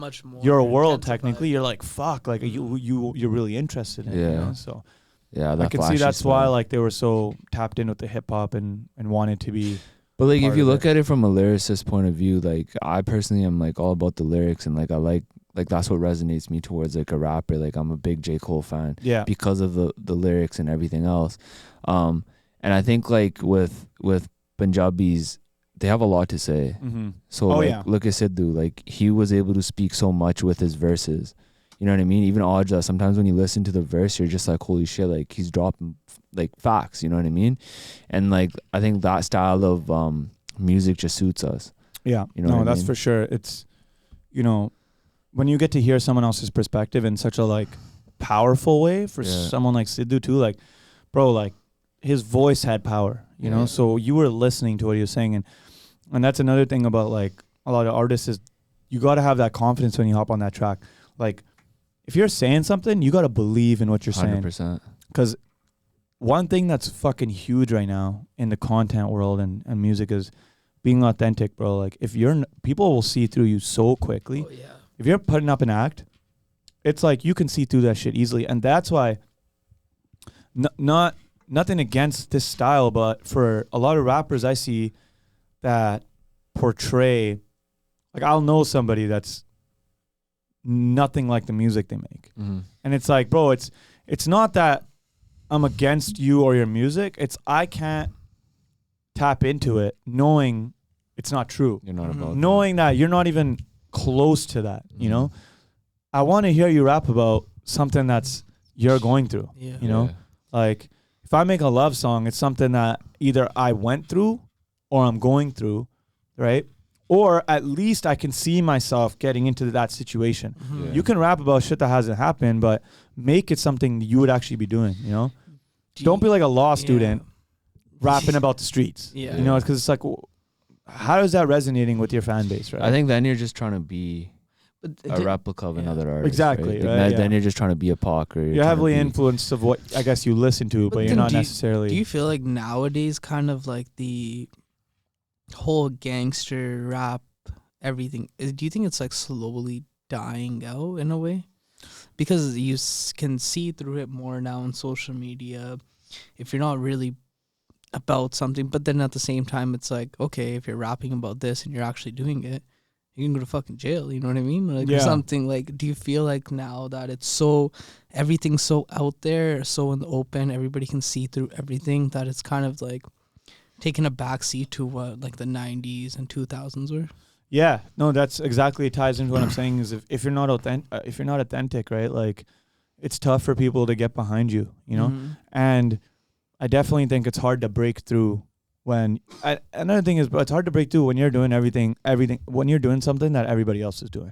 Speaker 2: world, technically, you're like, fuck, like you're really interested in it. You know? So I can see that's why like they were so tapped in with the hip hop and wanted to be.
Speaker 3: But like if you look at it from a lyricist point of view, like I personally am like all about the lyrics and like I like that's what resonates me towards like a rapper. Like I'm a big J. Cole fan, because of the lyrics and everything else. And I think like with Punjabis, they have a lot to say. So look at Sidhu, like he was able to speak so much with his verses. You know what I mean? Even Aja, sometimes when you listen to the verse, you're just like, holy shit, like he's dropping like facts, you know what I mean? And like I think that style of music just suits us. Yeah. You know
Speaker 2: that's for sure. It's when you get to hear someone else's perspective in such a like powerful way for someone like Sidhu too, like bro, like his voice had power, you know? So you were listening to what he was saying. And that's another thing about like a lot of artists is you got to have that confidence when you hop on that track. Like if you're saying something, you got to believe in what you're saying.
Speaker 3: 100%.
Speaker 2: Because one thing that's fucking huge right now in the content world and music is being authentic, bro. Like if people will see through you so quickly. Oh, yeah. If you're putting up an act, it's like you can see through that shit easily. And that's why nothing against this style, but for a lot of rappers I see that portray, like I'll know somebody that's nothing like the music they make. And it's like, bro, it's not that I'm against you or your music. It's I can't tap into it knowing it's not true.
Speaker 3: You're not about
Speaker 2: knowing that you're not even close to that, you know? I want to hear you rap about something that's you're going through, you know? Like if I make a love song, it's something that either I went through or I'm going through, right? Or at least I can see myself getting into that situation. You can rap about shit that hasn't happened, but make it something you would actually be doing, you know? Don't be like a law student rapping about the streets. You know, because it's like, how is that resonating with your fan base, right?
Speaker 3: I think then you're just trying to be a replica of another artist.
Speaker 2: Exactly.
Speaker 3: Right? Like then you're just trying to be a Pac. Or
Speaker 2: you're heavily influenced of what I guess you listen to, but you're not necessarily.
Speaker 1: Do you feel like nowadays kind of like the whole gangster rap, everything, do you think it's like slowly dying out in a way? Because you can see through it more now on social media if you're not really about something, but then at the same time it's like, okay, if you're rapping about this and you're actually doing it, you can go to fucking jail, you know what I mean? Like something like, do you feel like now that it's so, everything's so out there, so in the open, everybody can see through everything, that it's kind of like taking a backseat to what like the 90s and 2000s were?
Speaker 2: Yeah, no, that's exactly, it ties into what I'm saying is if you're not authentic, right? Like it's tough for people to get behind you, you know? And I definitely think it's hard to break through when another thing is, but it's hard to break through when you're doing everything when you're doing something that everybody else is doing,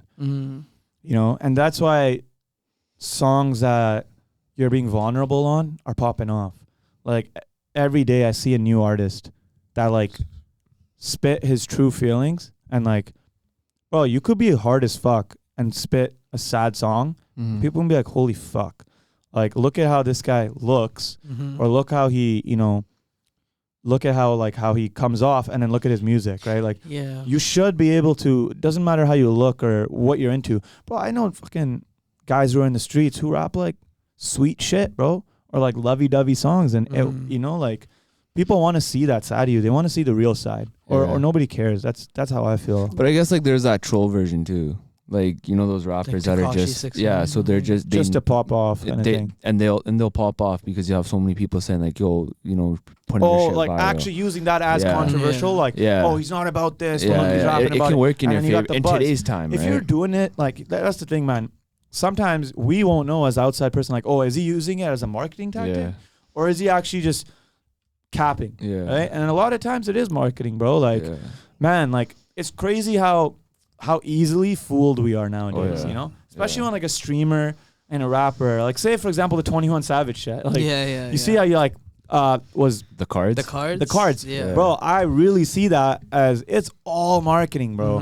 Speaker 2: you know? And that's why songs that you're being vulnerable on are popping off. Like every day I see a new artist that like spit his true feelings and like, bro, you could be hard as fuck and spit a sad song. People can be like, holy fuck. Like, look at how this guy looks, or look how he, you know, look at how he comes off, and then look at his music, right? Like, you should be able to. It doesn't matter how you look or what you're into, bro. I know fucking guys who are in the streets who rap like sweet shit, bro, or like lovey-dovey songs, and it, you know, like people want to see that side of you. They want to see the real side, or nobody cares. That's how I feel.
Speaker 3: But I guess like there's that troll version too. Like, you know, those rappers that are just so they're just
Speaker 2: to pop off kind of thing.
Speaker 3: And they'll pop off because you have so many people saying like, yo, you know, putting your shit
Speaker 2: like
Speaker 3: viral.
Speaker 2: Actually using that as controversial, like, oh, he's not about this. He's rapping
Speaker 3: it
Speaker 2: about
Speaker 3: can work in
Speaker 2: your
Speaker 3: favor in today's time.
Speaker 2: If you're doing it, like, that's the thing, man. Sometimes we won't know as an outside person, like, oh, is he using it as a marketing tactic, or is he actually just capping? Right. And a lot of times it is marketing, bro. Like, man, like, it's crazy how easily fooled we are nowadays, you know? Especially when like a streamer and a rapper, like say for example the 21 Savage shit. Like, you see how you like was
Speaker 3: the cards?
Speaker 1: The cards. Yeah.
Speaker 2: Bro, I really see that as it's all marketing, bro.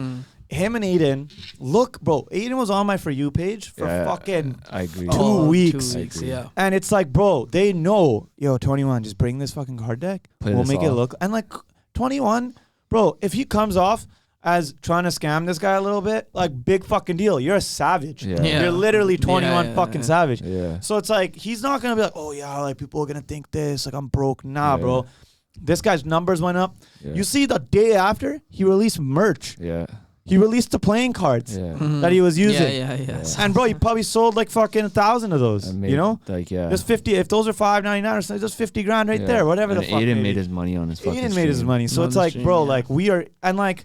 Speaker 2: Him and Aiden, look, bro, Aiden was on my For You page for fucking
Speaker 3: I agree.
Speaker 2: 2 weeks.
Speaker 1: 2 weeks, yeah.
Speaker 2: And it's like, bro, they know, yo, 21, just bring this fucking card deck. We'll make it look. And like 21, bro, if he comes off as trying to scam this guy a little bit, like, big fucking deal. You're a savage. You're literally 21 fucking savage. So it's like, he's not going to be like, oh yeah, like people are going to think this, like I'm broke. Nah, bro. This guy's numbers went up. You see the day after, he released merch. He released the playing cards that he was using. And bro, he probably sold like fucking 1,000 of those. You know?
Speaker 3: Like,
Speaker 2: there's 50, if those are $5.99 or something, just 50 grand right there. Whatever
Speaker 3: and
Speaker 2: the fuck.
Speaker 3: Aiden made his money on his fucking
Speaker 2: Aiden made his money. So it's like, bro, like we are, and like,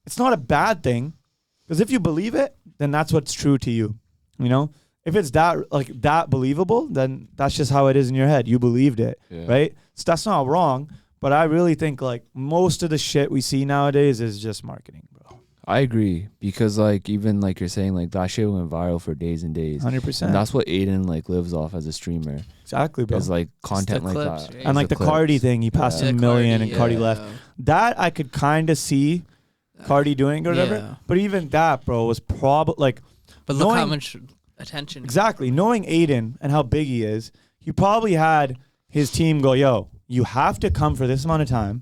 Speaker 2: it's not a bad thing, because if you believe it, then that's what's true to you. You know, if it's that believable, then that's just how it is in your head. You believed it, right? So that's not wrong. But I really think like most of the shit we see nowadays is just marketing, bro.
Speaker 3: I agree, because like even like you're saying, like that shit went viral for days and days.
Speaker 2: 100%.
Speaker 3: And that's what Aiden like lives off as a streamer.
Speaker 2: Exactly, bro.
Speaker 3: Is like content like
Speaker 1: clips,
Speaker 3: that,
Speaker 1: right?
Speaker 2: And like the Cardi thing, he passed $1 million and Cardi left. That I could kind of see Cardi doing or whatever, but even that, bro, was probably like.
Speaker 1: But look how much attention.
Speaker 2: Exactly, knowing Aiden and how big he is, he probably had his team go, "Yo, you have to come for this amount of time,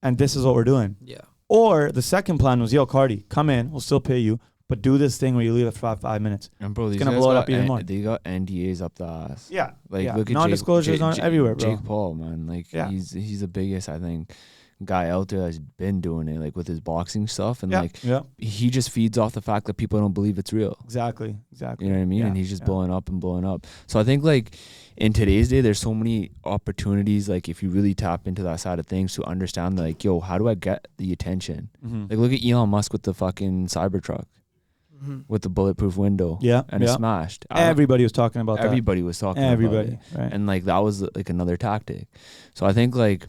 Speaker 2: and this is what we're doing."
Speaker 1: Yeah.
Speaker 2: Or the second plan was, "Yo, Cardi, come in, we'll still pay you, but do this thing where you leave after 5 minutes."
Speaker 3: And bro,
Speaker 2: it's gonna blow it up even more.
Speaker 3: They got NDAs up the ass.
Speaker 2: Yeah,
Speaker 3: like look at
Speaker 2: non-disclosures on everywhere, bro.
Speaker 3: Jake Paul, man, like he's the biggest, I think, guy out there that's been doing it, like with his boxing stuff, and he just feeds off the fact that people don't believe it's real.
Speaker 2: Exactly.
Speaker 3: You know what I mean? And he's just blowing up and blowing up. So I think like in today's day, there's so many opportunities, like if you really tap into that side of things, to understand like, yo, how do I get the attention? Like look at Elon Musk with the fucking Cybertruck. With the bulletproof window, and it smashed.
Speaker 2: Everybody was talking about that.
Speaker 3: Everybody was talking about it.
Speaker 2: Right.
Speaker 3: And like that was like another tactic. So I think like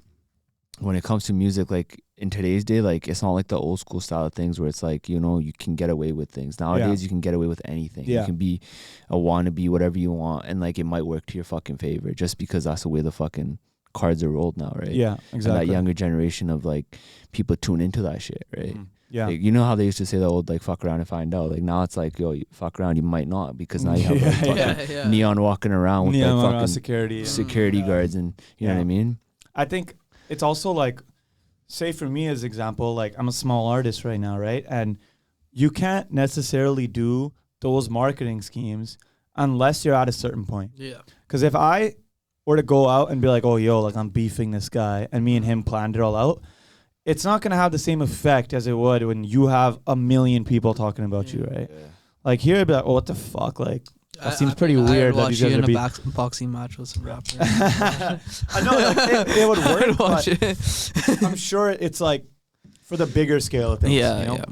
Speaker 3: when it comes to music, like in today's day, like it's not like the old school style of things where it's like, you know, you can get away with things. Nowadays you can get away with anything. You can be a wannabe, whatever you want, and like it might work to your fucking favor just because that's the way the fucking cards are rolled now, right?
Speaker 2: Yeah, exactly.
Speaker 3: And that younger generation of like people tune into that shit, right?
Speaker 2: Yeah.
Speaker 3: Like, you know how they used to say the old like fuck around and find out. Like now it's like, yo, you fuck around, you might not, because now you have like fucking neon walking around with like fucking security guards, and you know what I mean?
Speaker 2: I think it's also like, say for me as example, like I'm a small artist right now, right? And you can't necessarily do those marketing schemes unless you're at a certain point. Yeah. Because if I were to go out and be like, oh, yo, like I'm beefing this guy, and me and him planned it all out, it's not going to have the same effect as it would when you have 1 million people talking about you, right? Yeah. Like here, I'd be like, oh, what the fuck? Like, that seems pretty weird that these guys are
Speaker 1: in a boxing match with some rappers.
Speaker 2: I know, like, it would work, but I'm sure it's like for the bigger scale of things.
Speaker 3: Yeah,
Speaker 2: you know?
Speaker 3: yeah.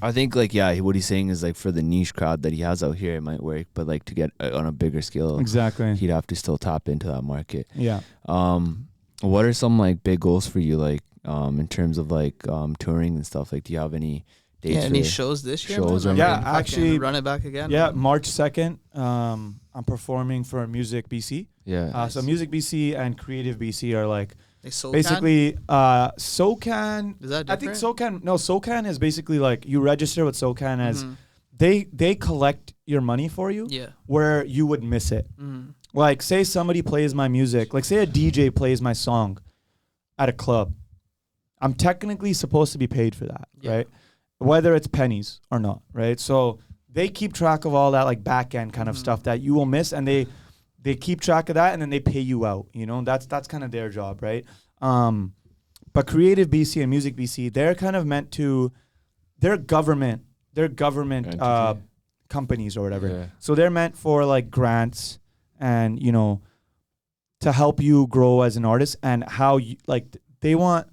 Speaker 3: I think like, what he's saying is like for the niche crowd that he has out here, it might work, but like to get on a bigger scale,
Speaker 2: exactly,
Speaker 3: he'd have to still tap into that market.
Speaker 2: Yeah.
Speaker 3: What are some like big goals for you, like in terms of like touring and stuff? Like, do you have any dates?
Speaker 1: Any shows this year?
Speaker 2: Actually,
Speaker 1: run it back again.
Speaker 2: Yeah, March 2nd. I'm performing for Music BC.
Speaker 3: Yeah.
Speaker 2: Nice. So Music BC and Creative BC are like
Speaker 1: SoCan?
Speaker 2: basically SoCan.
Speaker 1: Is that different?
Speaker 2: I think SoCan is basically like you register with SoCan as they collect your money for you.
Speaker 1: Yeah.
Speaker 2: Where you would miss it. Like say somebody plays my music, like say a DJ plays my song, at a club, I'm technically supposed to be paid for that, right? Whether it's pennies or not, right? So they keep track of all that like back end kind of stuff that you will miss, and they keep track of that, and then they pay you out. You know, that's kind of their job, right? But Creative BC and Music BC, they're kind of meant to, they're government companies or whatever. Yeah. So they're meant for like grants and, you know, to help you grow as an artist, and how you like they want.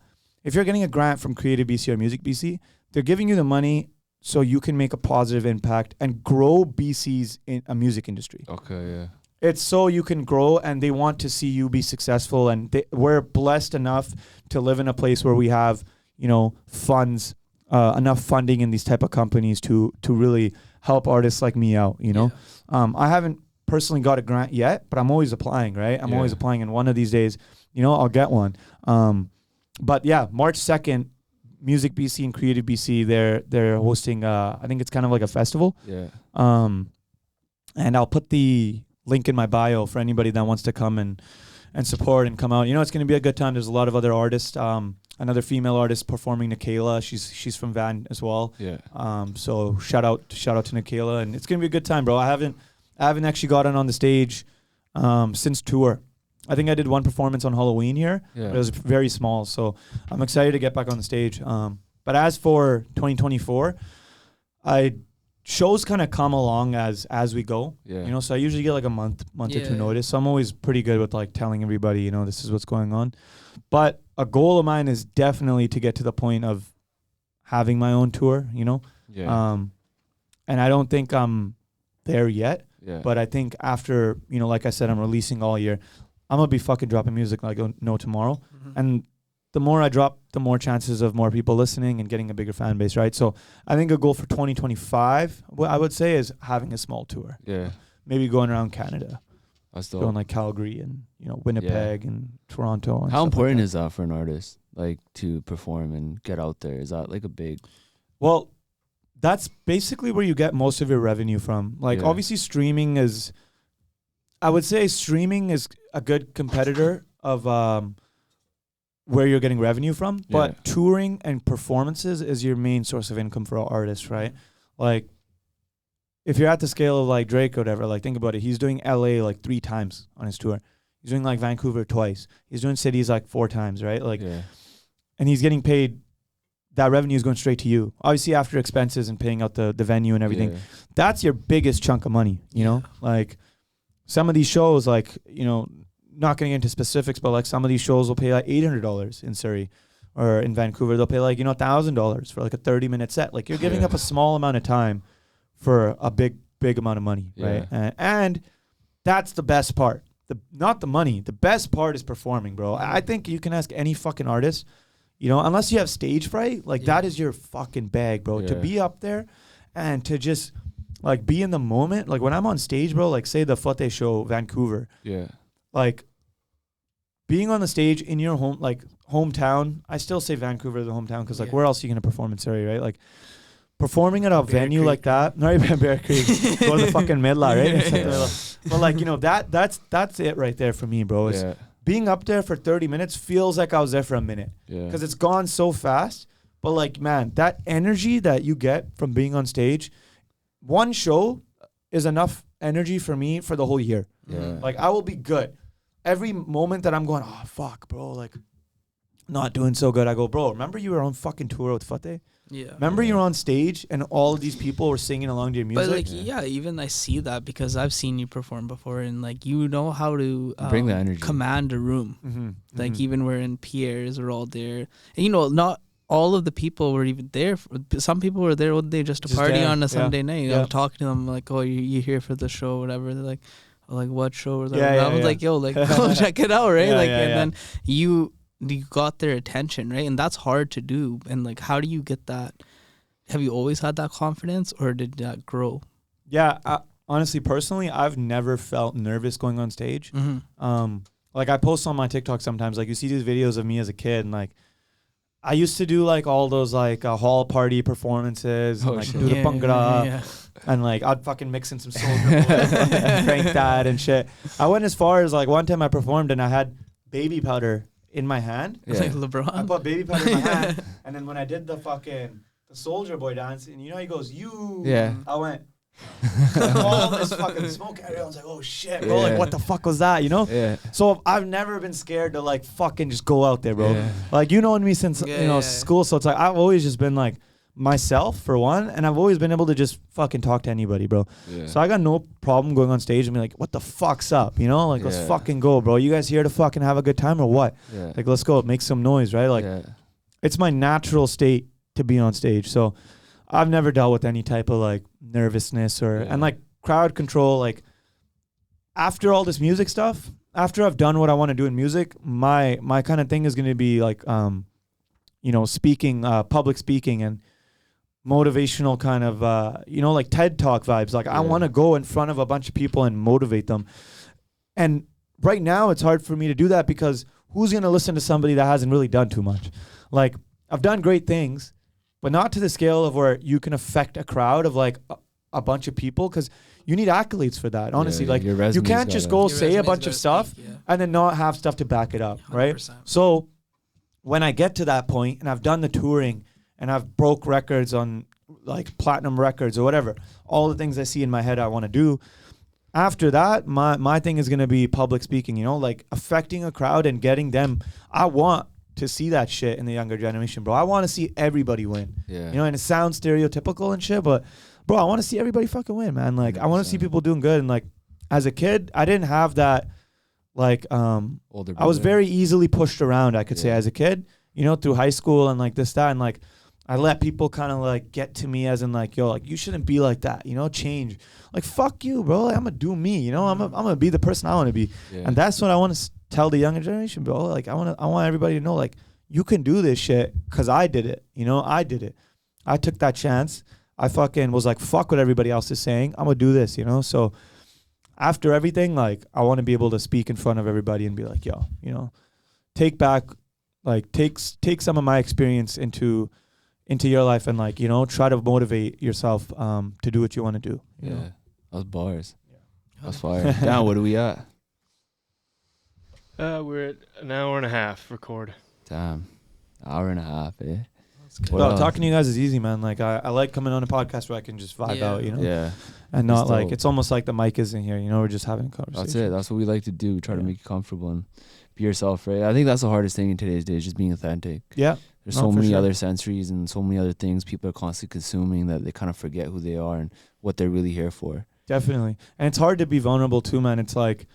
Speaker 2: If you're getting a grant from Creative BC or Music BC, they're giving you the money so you can make a positive impact and grow BC's in a music industry.
Speaker 3: Okay, yeah.
Speaker 2: It's so you can grow, and they want to see you be successful. And we're blessed enough to live in a place where we have, you know, funds, enough funding in these type of companies to really help artists like me out, you know. I haven't personally got a grant yet, but I'm always applying, right? I'm always applying, and one of these days, you know, I'll get one. But yeah, March 2nd, Music BC and Creative BC, they're hosting, I think it's kind of like a festival. Yeah. And I'll put the link in my bio for anybody that wants to come and support and come out. You know, it's going to be a good time. There's a lot of other artists. Another female artist performing, Nikayla. She's from Van as well. Yeah. So shout out to Nikayla, and it's going to be a good time, bro. I haven't actually gotten on the stage since tour. I think I did one performance on Halloween here. Yeah. But it was very small, so I'm excited to get back on the stage. But as for 2024, shows kind of come along as we go. Yeah. You know, so I usually get like a month or two notice. So I'm always pretty good with like telling everybody, you know, this is what's going on. But a goal of mine is definitely to get to the point of having my own tour, you know. Yeah. And I don't think I'm there yet. Yeah. But I think after, you know, like I said, I'm releasing all year. I'm going to be fucking dropping music like no tomorrow. Mm-hmm. And the more I drop, the more chances of more people listening and getting a bigger fan base, right? So I think a goal for 2025, what I would say, is having a small tour. Yeah. Maybe going around Canada. That's dope. Going like Calgary and, you know, Winnipeg and Toronto. And
Speaker 3: how important is that for an artist, like, to perform and get out there? Is that like a big...
Speaker 2: Well, that's basically where you get most of your revenue from. Like, obviously streaming is... I would say streaming is a good competitor of where you're getting revenue from, but touring and performances is your main source of income for artists, right? Like, if you're at the scale of like Drake or whatever, like, think about it. He's doing LA like 3 times on his tour. He's doing like Vancouver twice. He's doing cities like 4 times, right? Like, and he's getting paid. That revenue is going straight to you. Obviously, after expenses and paying out the venue and everything, that's your biggest chunk of money, you know? Like, some of these shows, like, you know, not getting into specifics, but like some of these shows will pay like $800 in Surrey, or in Vancouver they'll pay like, you know, $1,000 for like a 30-minute set. Like, you're giving up a small amount of time for a big amount of money, right? And that's the best part. Not the money. The best part is performing, bro. I think you can ask any fucking artist, you know, unless you have stage fright, like that is your fucking bag, bro. To be up there and to just like be in the moment. Like, when I'm on stage, bro, like say the Fote show, Vancouver. Yeah. Like, being on the stage in your home, like hometown, I still say Vancouver is the hometown, because like where else are you going to perform in Surrey, right? Like, performing at a venue like that, not even Bear Creek, go to the fucking Midla, right? But like, you know, that's it right there for me, bro. It's being up there for 30 minutes feels like I was there for a minute, because it's gone so fast. But like, man, that energy that you get from being on stage, one show is enough energy for me for the whole year. Yeah. Like, I will be good. Every moment that I'm going, oh, fuck, bro, like, not doing so good, I go, bro, remember you were on fucking tour with Fateh? Yeah. Remember you were on stage and all of these people were singing along to your music?
Speaker 1: But like, even I see that because I've seen you perform before, and like, you know how to
Speaker 3: bring the energy,
Speaker 1: command a room. Mm-hmm. Like, even we're in Pierre's, we're all there. And, you know, not all of the people were even there. Some people were there all day just to party on a Sunday night. I'm talking to them like, oh, you here for the show or whatever. They're like, oh, like, what show? Or I was like, yo, like, go check it out, right? Then you got their attention, right? And that's hard to do. And like, how do you get that? Have you always had that confidence, or did that grow?
Speaker 2: Yeah, honestly, personally, I've never felt nervous going on stage. Mm-hmm. Like, I post on my TikTok sometimes, like, you see these videos of me as a kid, and like, I used to do like all those like hall party performances, and like do the bhangra, and like I'd fucking mix in some Soulja and crank that and shit. I went as far as like one time I performed and I had baby powder in my hand.
Speaker 1: Like LeBron.
Speaker 2: I put baby powder in my hand, and then when I did the Soldier Boy dance, and he goes, you.
Speaker 3: Yeah.
Speaker 2: I went. all this fucking smoke. Everyone's like, oh shit, bro. Like, what the fuck was that?
Speaker 3: Yeah.
Speaker 2: So I've never been scared to like fucking just go out there, bro. Like, you know me since school, so it's like I've always just been like myself for one, and I've always been able to just fucking talk to anybody, bro. So I got no problem going on stage and be like, what the fuck's up? Like, let's fucking go, bro. You guys here to fucking have a good time or what? Like, let's go, make some noise, right? Like, it's my natural state to be on stage. So I've never dealt with any type of like nervousness and like crowd control. Like, after all this music stuff, after I've done what I want to do in music, my kind of thing is going to be like, speaking, public speaking and motivational kind of, like TED Talk vibes. Like, I want to go in front of a bunch of people and motivate them. And right now it's hard for me to do that because who's going to listen to somebody that hasn't really done too much? Like, I've done great things, but not to the scale of where you can affect a crowd of like a bunch of people, because you need accolades for that. Honestly, like, you can't just go say a bunch of stuff and then not have stuff to back it up, 100%. Right? So when I get to that point and I've done the touring and I've broke records on like platinum records or whatever, all the things I see in my head I want to do, after that, my thing is going to be public speaking, like affecting a crowd and getting them. I want to see that shit in the younger generation, bro. I want to see everybody win. And it sounds stereotypical and shit, but bro, I want to see everybody fucking win, man. Like, 100%. I want to see people doing good. And like, as a kid, I didn't have that. Like, older I was very easily pushed around, I could say, as a kid, through high school and like this, that, and like, I let people kind of like get to me as in like, yo, like, you shouldn't be like that, change. Like, fuck you, bro. Like, I'm gonna do me, I'm gonna be the person I want to be. And that's what I want to tell the younger generation, bro. Like, I want everybody to know, like, you can do this shit because I did it. I did it. I took that chance. I fucking was like, fuck what everybody else is saying. I'm gonna do this, So after everything, like, I want to be able to speak in front of everybody and be like, yo, take back, like, take some of my experience into your life and like, try to motivate yourself to do what you want to do.
Speaker 3: Those bars. That's fire. Now, what are we at?
Speaker 4: We're at an hour and a half record.
Speaker 3: Damn. Hour and a half, eh?
Speaker 2: Well, talking to you guys is easy, man. Like, I like coming on a podcast where I can just vibe out, and not like, it's almost like the mic isn't here, we're just having a conversation.
Speaker 3: That's it. That's what we like to do. We try to make you comfortable and be yourself, right? I think that's the hardest thing in today's days, just being authentic. There's so many other sensories and so many other things people are constantly consuming that they kind of forget who they are and what they're really here for.
Speaker 2: Definitely. And it's hard to be vulnerable too, man. It's like,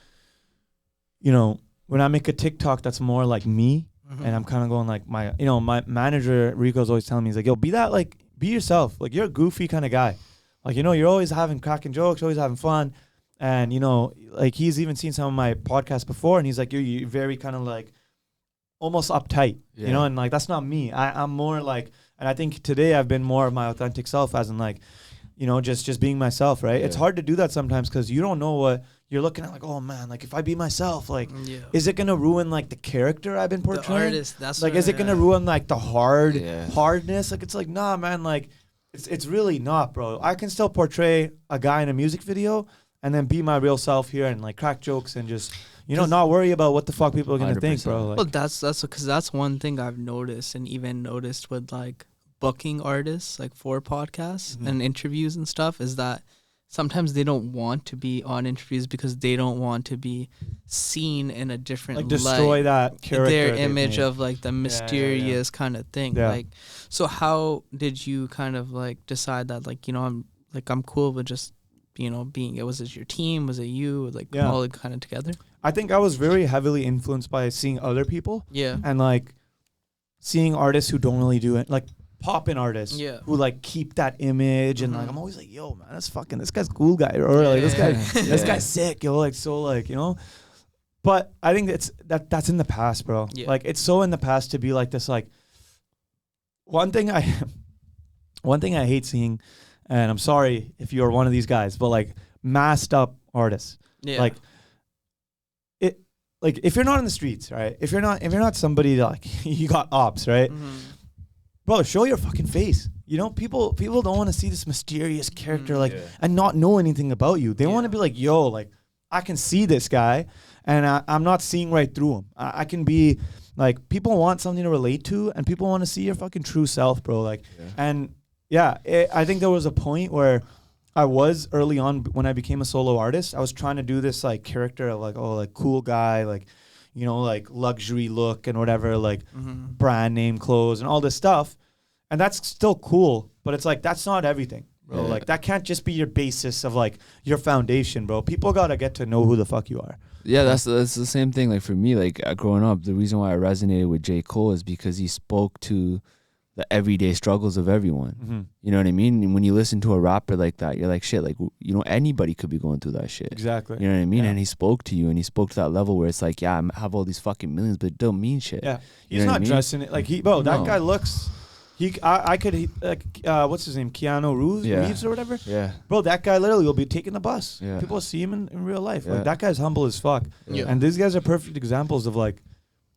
Speaker 2: when I make a TikTok that's more like me, and I'm kind of going like my manager Rico's always telling me, he's like, yo, be yourself. Like, you're a goofy kind of guy. Like, you're always having cracking jokes, always having fun. And, like, he's even seen some of my podcasts before, and he's like, you're very kind of like almost uptight, and like, that's not me. I'm more like, and I think today I've been more of my authentic self, as in like, just being myself, right? It's hard to do that sometimes because you don't know what you're looking at. Like, oh man, like, if I be myself, like, is it gonna ruin like the character I've been portraying? The artist, that's like, is it gonna ruin like the hardness? Like, it's like, nah, man, like, it's really not, bro. I can still portray a guy in a music video and then be my real self here and like crack jokes and just, not worry about what the fuck people are gonna 100%. Think, bro. Like,
Speaker 1: well, that's because that's one thing I've noticed, and even noticed with like booking artists, like for podcasts and interviews and stuff, is that sometimes they don't want to be on interviews because they don't want to be seen in a different
Speaker 2: like destroy
Speaker 1: light,
Speaker 2: that character,
Speaker 1: their image of like the mysterious kind of thing. Like, so how did you kind of like decide that like, I'm cool with just, being, was it your team? Was it you? Like all kind of together?
Speaker 2: I think I was very heavily influenced by seeing other people. And like seeing artists who don't really do it, like poppin' artists who like keep that image and like, I'm always like, yo man, this guy's cool guy, or like this guy's sick, like, so like, but I think that's in the past, bro. Like, it's so in the past to be like this. Like, one thing I hate seeing, and I'm sorry if you're one of these guys, but like masked up artists, like if you're not in the streets, right? If you're not somebody that, like, you got ops, right? Bro, show your fucking face. People don't want to see this mysterious character, like, and not know anything about you. They want to be like, yo, like, I can see this guy, and I'm not seeing right through him. I can be Like, people want something to relate to, and people want to see your fucking true self, bro. Like, and I think there was a point where I was early on when I became a solo artist. I was trying to do this like character of like, oh, like cool guy, like, you know, like luxury look and whatever, like brand name clothes and all this stuff. And that's still cool, but it's like, that's not everything, bro. Like, that can't just be your basis of like your foundation, bro. People got to get to know who the fuck you are.
Speaker 3: Yeah, that's the same thing. Like for me, like growing up, the reason why I resonated with J. Cole is because he spoke to the everyday struggles of everyone. You know what I mean? And when you listen to a rapper like that, you're like, shit, like, you know, anybody could be going through that shit.
Speaker 2: Exactly.
Speaker 3: You know what I mean? And he spoke to you, and he spoke to that level where it's like, yeah, I have all these fucking millions, but it don't mean shit.
Speaker 2: Yeah.
Speaker 3: You
Speaker 2: He's
Speaker 3: know
Speaker 2: not dressing it like that guy looks. What's his name? Keanu Reeves or whatever.
Speaker 3: Yeah.
Speaker 2: Bro, that guy literally will be taking the bus.
Speaker 3: Yeah.
Speaker 2: People see him in real life. Like, that guy's humble as fuck. Yeah. And these guys are perfect examples of like,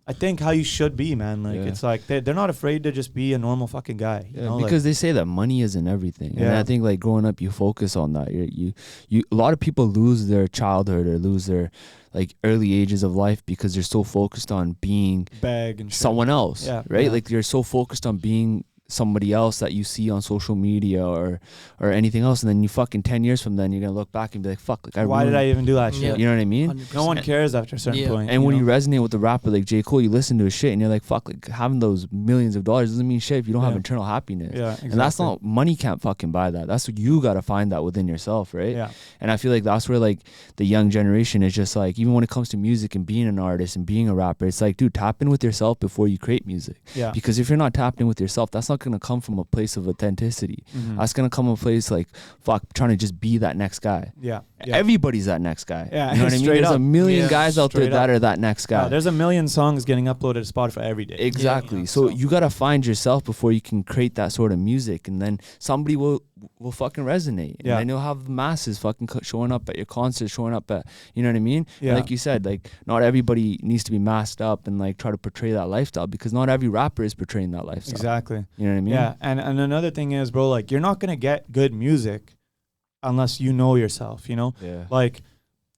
Speaker 2: I think how you should be, man. Like, it's like they're not afraid to just be a normal fucking guy. You know?
Speaker 3: Because they say that money isn't everything. And I think like growing up, you focus on that. You a lot of people lose their childhood or lose their like early ages of life because they're so focused on being someone else. Right? Yeah. Like you're so focused on being somebody else that you see on social media or anything else, and then you fucking 10 years from then you're gonna look back and be like, fuck, like
Speaker 2: why did I even do that shit?
Speaker 3: You know what I mean?
Speaker 2: 100%. No one cares after a certain point.
Speaker 3: And when you resonate with the rapper like J. Cole, you listen to his shit and you're like, fuck, like having those millions of dollars doesn't mean shit if you don't have internal happiness. Exactly. And that's not, money can't fucking buy that. That's what you gotta find that within yourself, right? And I feel like that's where like the young generation is just like, even when it comes to music and being an artist and being a rapper, it's like, dude, tap in with yourself before you create music. Because if you're not tapped in with yourself, that's not gonna come from a place of authenticity. That's gonna come from a place like, fuck, trying to just be that next guy. Everybody's that next guy. You know what I mean? There's a million guys out there that are that next guy.
Speaker 2: There's a million songs getting uploaded to Spotify every day.
Speaker 3: Exactly. So you gotta find yourself before you can create that sort of music, and then somebody will fucking resonate. And then you'll have masses fucking showing up at your concerts, showing up at, you know what I mean? Like you said, like not everybody needs to be masked up and like try to portray that lifestyle, because not every rapper is portraying that lifestyle.
Speaker 2: Exactly.
Speaker 3: You know what I mean?
Speaker 2: Yeah. And another thing is, bro, like you're not gonna get good music unless you know yourself, you know? Like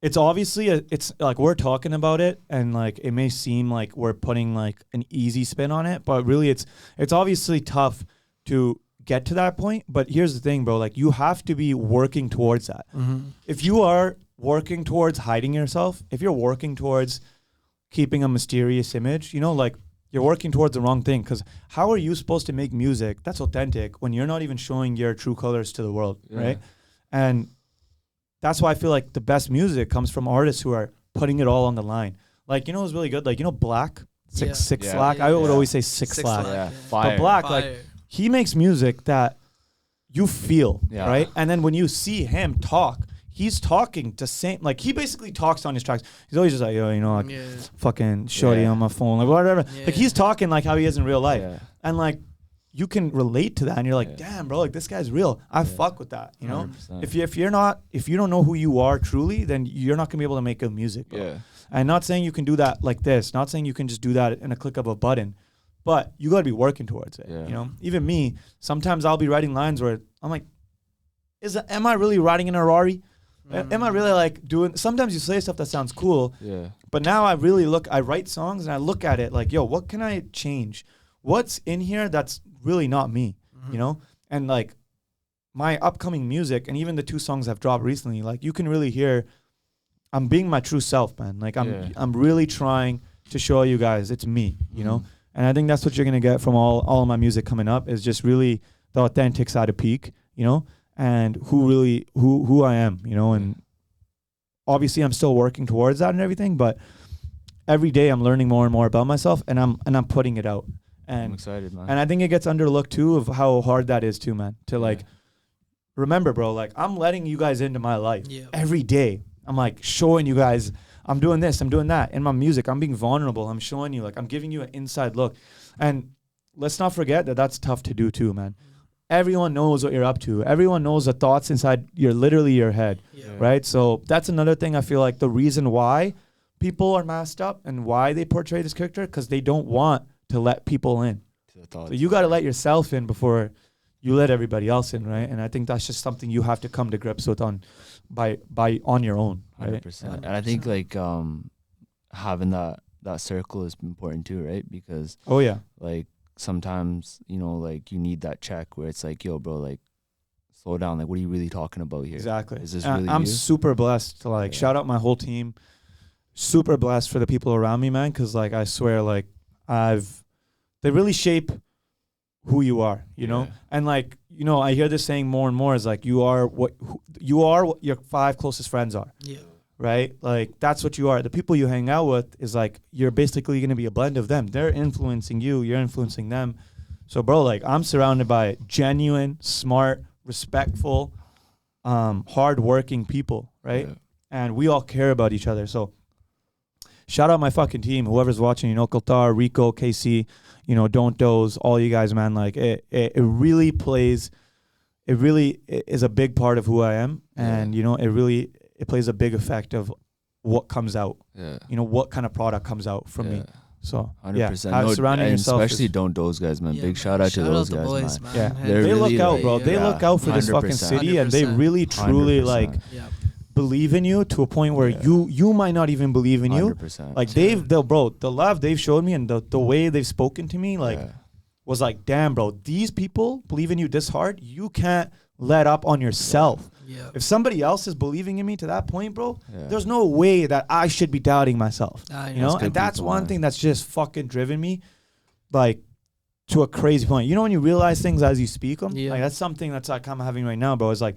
Speaker 2: it's obviously it's like we're talking about it and like it may seem like we're putting like an easy spin on it, but really it's obviously tough to get to that point. But here's the thing, bro, like you have to be working towards that. If you are working towards hiding yourself, if you're working towards keeping a mysterious image, you know, like you're working towards the wrong thing. Because how are you supposed to make music that's authentic when you're not even showing your true colors to the world, right? And that's why I feel like the best music comes from artists who are putting it all on the line. Like, you know what's really good? Like, you know, Black, Six Slack. I would always say Six Slack. But Black, like, he makes music that you feel, right? And then when you see him talk, he's talking the same, like he basically talks on his tracks. He's always just like, yo, you know, like fucking shorty on my phone, like whatever. Like he's talking like how he is in real life. And like you can relate to that and you're like, damn, bro, like this guy's real. I fuck with that, you know? 100%. If you don't know who you are truly, then you're not gonna be able to make good music, bro. And not saying you can do that like this, not saying you can just do that in a click of a button, but you gotta be working towards it, you know? Even me, sometimes I'll be writing lines where I'm like, am I really riding in a Rari? Am I really like doing, sometimes you say stuff that sounds cool, but now I write songs and I look at it like, yo, what can I change? What's in here that's really not me, you know? And like my upcoming music and even the 2 songs I've dropped recently, like you can really hear I'm being my true self, man. Like I'm really trying to show you guys it's me, you know? And I think that's what you're going to get from all of my music coming up, is just really the authentic side of Peak, you know? And who I am, you know? And obviously I'm still working towards that and everything, but every day I'm learning more and more about myself, and I'm putting it out. And
Speaker 3: I'm excited, man.
Speaker 2: And I think it gets underlooked too of how hard that is too, man. To like remember, bro, like I'm letting you guys into my life every day. I'm like showing you guys I'm doing this, I'm doing that. In my music, I'm being vulnerable. I'm showing you, like I'm giving you an inside look. And let's not forget that that's tough to do too, man. Everyone knows what you're up to. Everyone knows the thoughts inside literally your head, right? So that's another thing I feel like the reason why people are masked up and why they portray this character, because they don't want to let people in. So you got to let yourself in before you let everybody else in, right? And I think that's just something you have to come to grips with on your own, right?
Speaker 3: 100%. And I think like having that that circle is important too, right? Because like sometimes, you know, like you need that check where it's like, yo, bro, like slow down. Like, what are you really talking about here?
Speaker 2: Exactly.
Speaker 3: Is this really
Speaker 2: I'm
Speaker 3: you?
Speaker 2: super blessed to like shout out my whole team. Super blessed for the people around me, man. Cause like, I swear, like they really shape who you are, you know? And like, you know, I hear this saying more and more is like, you are what your 5 closest friends are.
Speaker 1: Yeah.
Speaker 2: Right? Like, that's what you are. The people you hang out with is like, you're basically going to be a blend of them. They're influencing you. You're influencing them. So, bro, like, I'm surrounded by genuine, smart, respectful, hardworking people, right? Yeah. And we all care about each other. So, shout out my fucking team, whoever's watching, you know, Kaltar, Rico, KC, you know, Don't Doze, all you guys, man. Like, it really plays, it really is a big part of who I am. And, you know, it plays a big effect of what comes out. Yeah. You know, what kind of product comes out from me. So
Speaker 3: 100%.
Speaker 2: Surrounding yourself,
Speaker 3: especially Don't Doze guys, man. Big shout out to those guys,
Speaker 1: boys,
Speaker 3: man.
Speaker 2: Yeah, they really look out, bro. They look out for this fucking city, 100%. And they really, truly 100%. Like believe in you to a point where you might not even believe in you. 100%. Like the love they've showed me and the way they've spoken to me, like was like, damn, bro, these people believe in you this hard. You can't let up on yourself. Yeah. If somebody else is believing in me to that point, bro, there's no way that I should be doubting myself. You know, and that's one thing that's just fucking driven me, like, to a crazy point. You know, when you realize things as you speak them, like that's something that's like I'm having right now, bro. It's like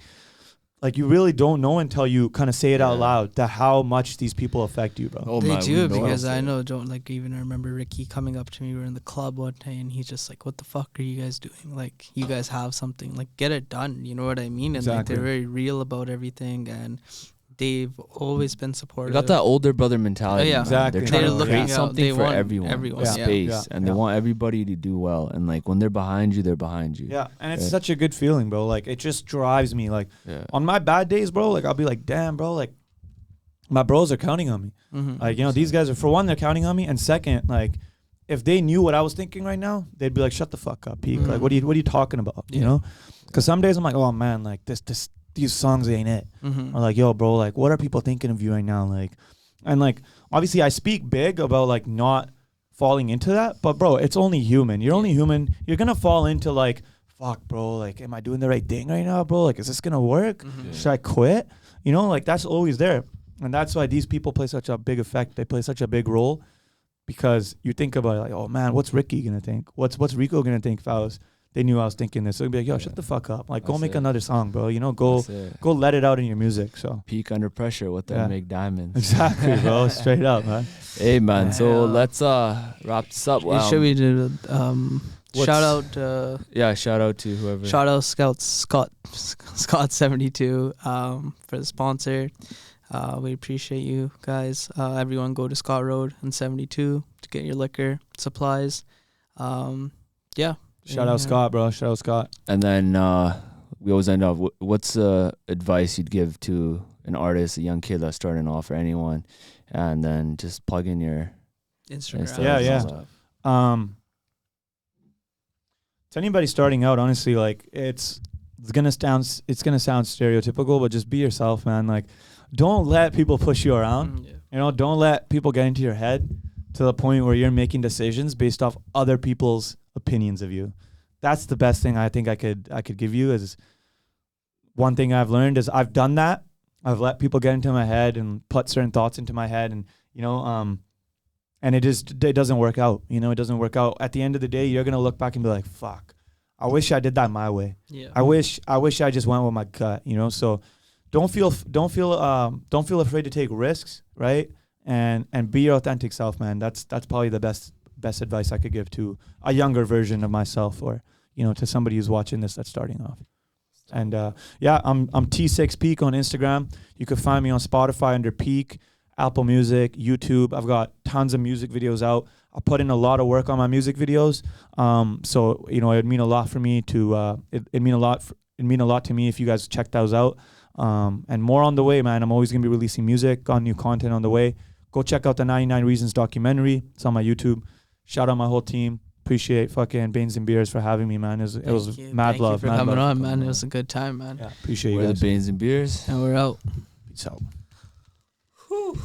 Speaker 2: you really don't know until you kind of say it out loud that how much these people affect you, bro.
Speaker 1: Oh, they do, because I know, even I remember Ricky coming up to me. We were in the club one day and he's just like, what the fuck are you guys doing? Like, you guys have something, like, get it done. You know what I mean? And like, they're very real about everything, and they've always been supportive.
Speaker 3: They got that older brother mentality.
Speaker 1: Yeah,
Speaker 3: exactly. They're trying to create something for everyone. Space. And they want everybody to do well. And like, when they're behind you, they're behind you.
Speaker 2: Yeah, and it's such a good feeling, bro. Like, it just drives me. Like, on my bad days, bro, like, I'll be like, damn, bro, like, my bros are counting on me. Mm-hmm. Like, you know, these guys are, for one, they're counting on me. And second, like, if they knew what I was thinking right now, they'd be like, shut the fuck up, Peak. Mm-hmm. Like, what are you talking about? You know? Because some days I'm like, oh, man, like, these songs ain't it. Mm-hmm. Or like, yo, bro, like, what are people thinking of you right now? Like, and like, obviously I speak big about like not falling into that, but bro, it's only human. You're only human. You're gonna fall into like, fuck, bro, like, am I doing the right thing right now, bro? Like, is this gonna work? Mm-hmm. Should I quit? You know, like, that's always there. And that's why these people play such a big effect. They play such a big role, because you think about it like, oh man, what's Ricky gonna think? What's Rico gonna think if they knew I was thinking this? So they'd be like, yo, shut the fuck up. Like, go make another song, bro. You know, go let it out in your music. So
Speaker 3: Peak under pressure, what they make diamonds.
Speaker 2: Exactly, bro. Straight up, man.
Speaker 3: Hey, man. So let's wrap this up.
Speaker 1: Should we do shout out?
Speaker 3: Shout out to whoever.
Speaker 1: Shout out Scott 72 for the sponsor. We appreciate you guys. Everyone go to Scott Road and 72 to get your liquor supplies.
Speaker 2: Shout out Scott, bro. Shout out Scott.
Speaker 3: And then we always end off. What's advice you'd give to an artist, a young kid that's starting off, or anyone? And then just plug in your
Speaker 1: Instagram.
Speaker 2: To anybody starting out, honestly, like, it's gonna sound stereotypical, but just be yourself, man. Like, don't let people push you around. You know, don't let people get into your head to the point where you're making decisions based off other people's opinions of you. That's the best thing I think I could give you. Is one thing I've learned is I've done that. I've let people get into my head and put certain thoughts into my head, and you know, and it doesn't work out. You know, it doesn't work out. At the end of the day, you're gonna look back and be like, fuck, I wish I did that my way. Yeah. I wish I just went with my gut. You know, so don't feel afraid to take risks, right? And be your authentic self, man. That's probably the best advice I could give to a younger version of myself, or, you know, to somebody who's watching this that's starting off. And I'm T6 Peak on Instagram. You can find me on Spotify under Peak, Apple Music, YouTube. I've got tons of music videos out. I put in a lot of work on my music videos. So, you know, it'd mean a lot for me to it'd mean a lot to me if you guys check those out. And more on the way, man. I'm always gonna be releasing music, got new content on the way. Go check out the 99 Reasons documentary. It's on my YouTube. Shout out my whole team. Appreciate fucking Bains and Beers for having me, man. It was mad love.
Speaker 1: Thank you for coming on, man. It was a good time, man.
Speaker 2: Yeah, appreciate you
Speaker 3: guys.
Speaker 2: We're
Speaker 3: the Bains and Beers.
Speaker 1: And we're out.
Speaker 2: Peace out. Whew.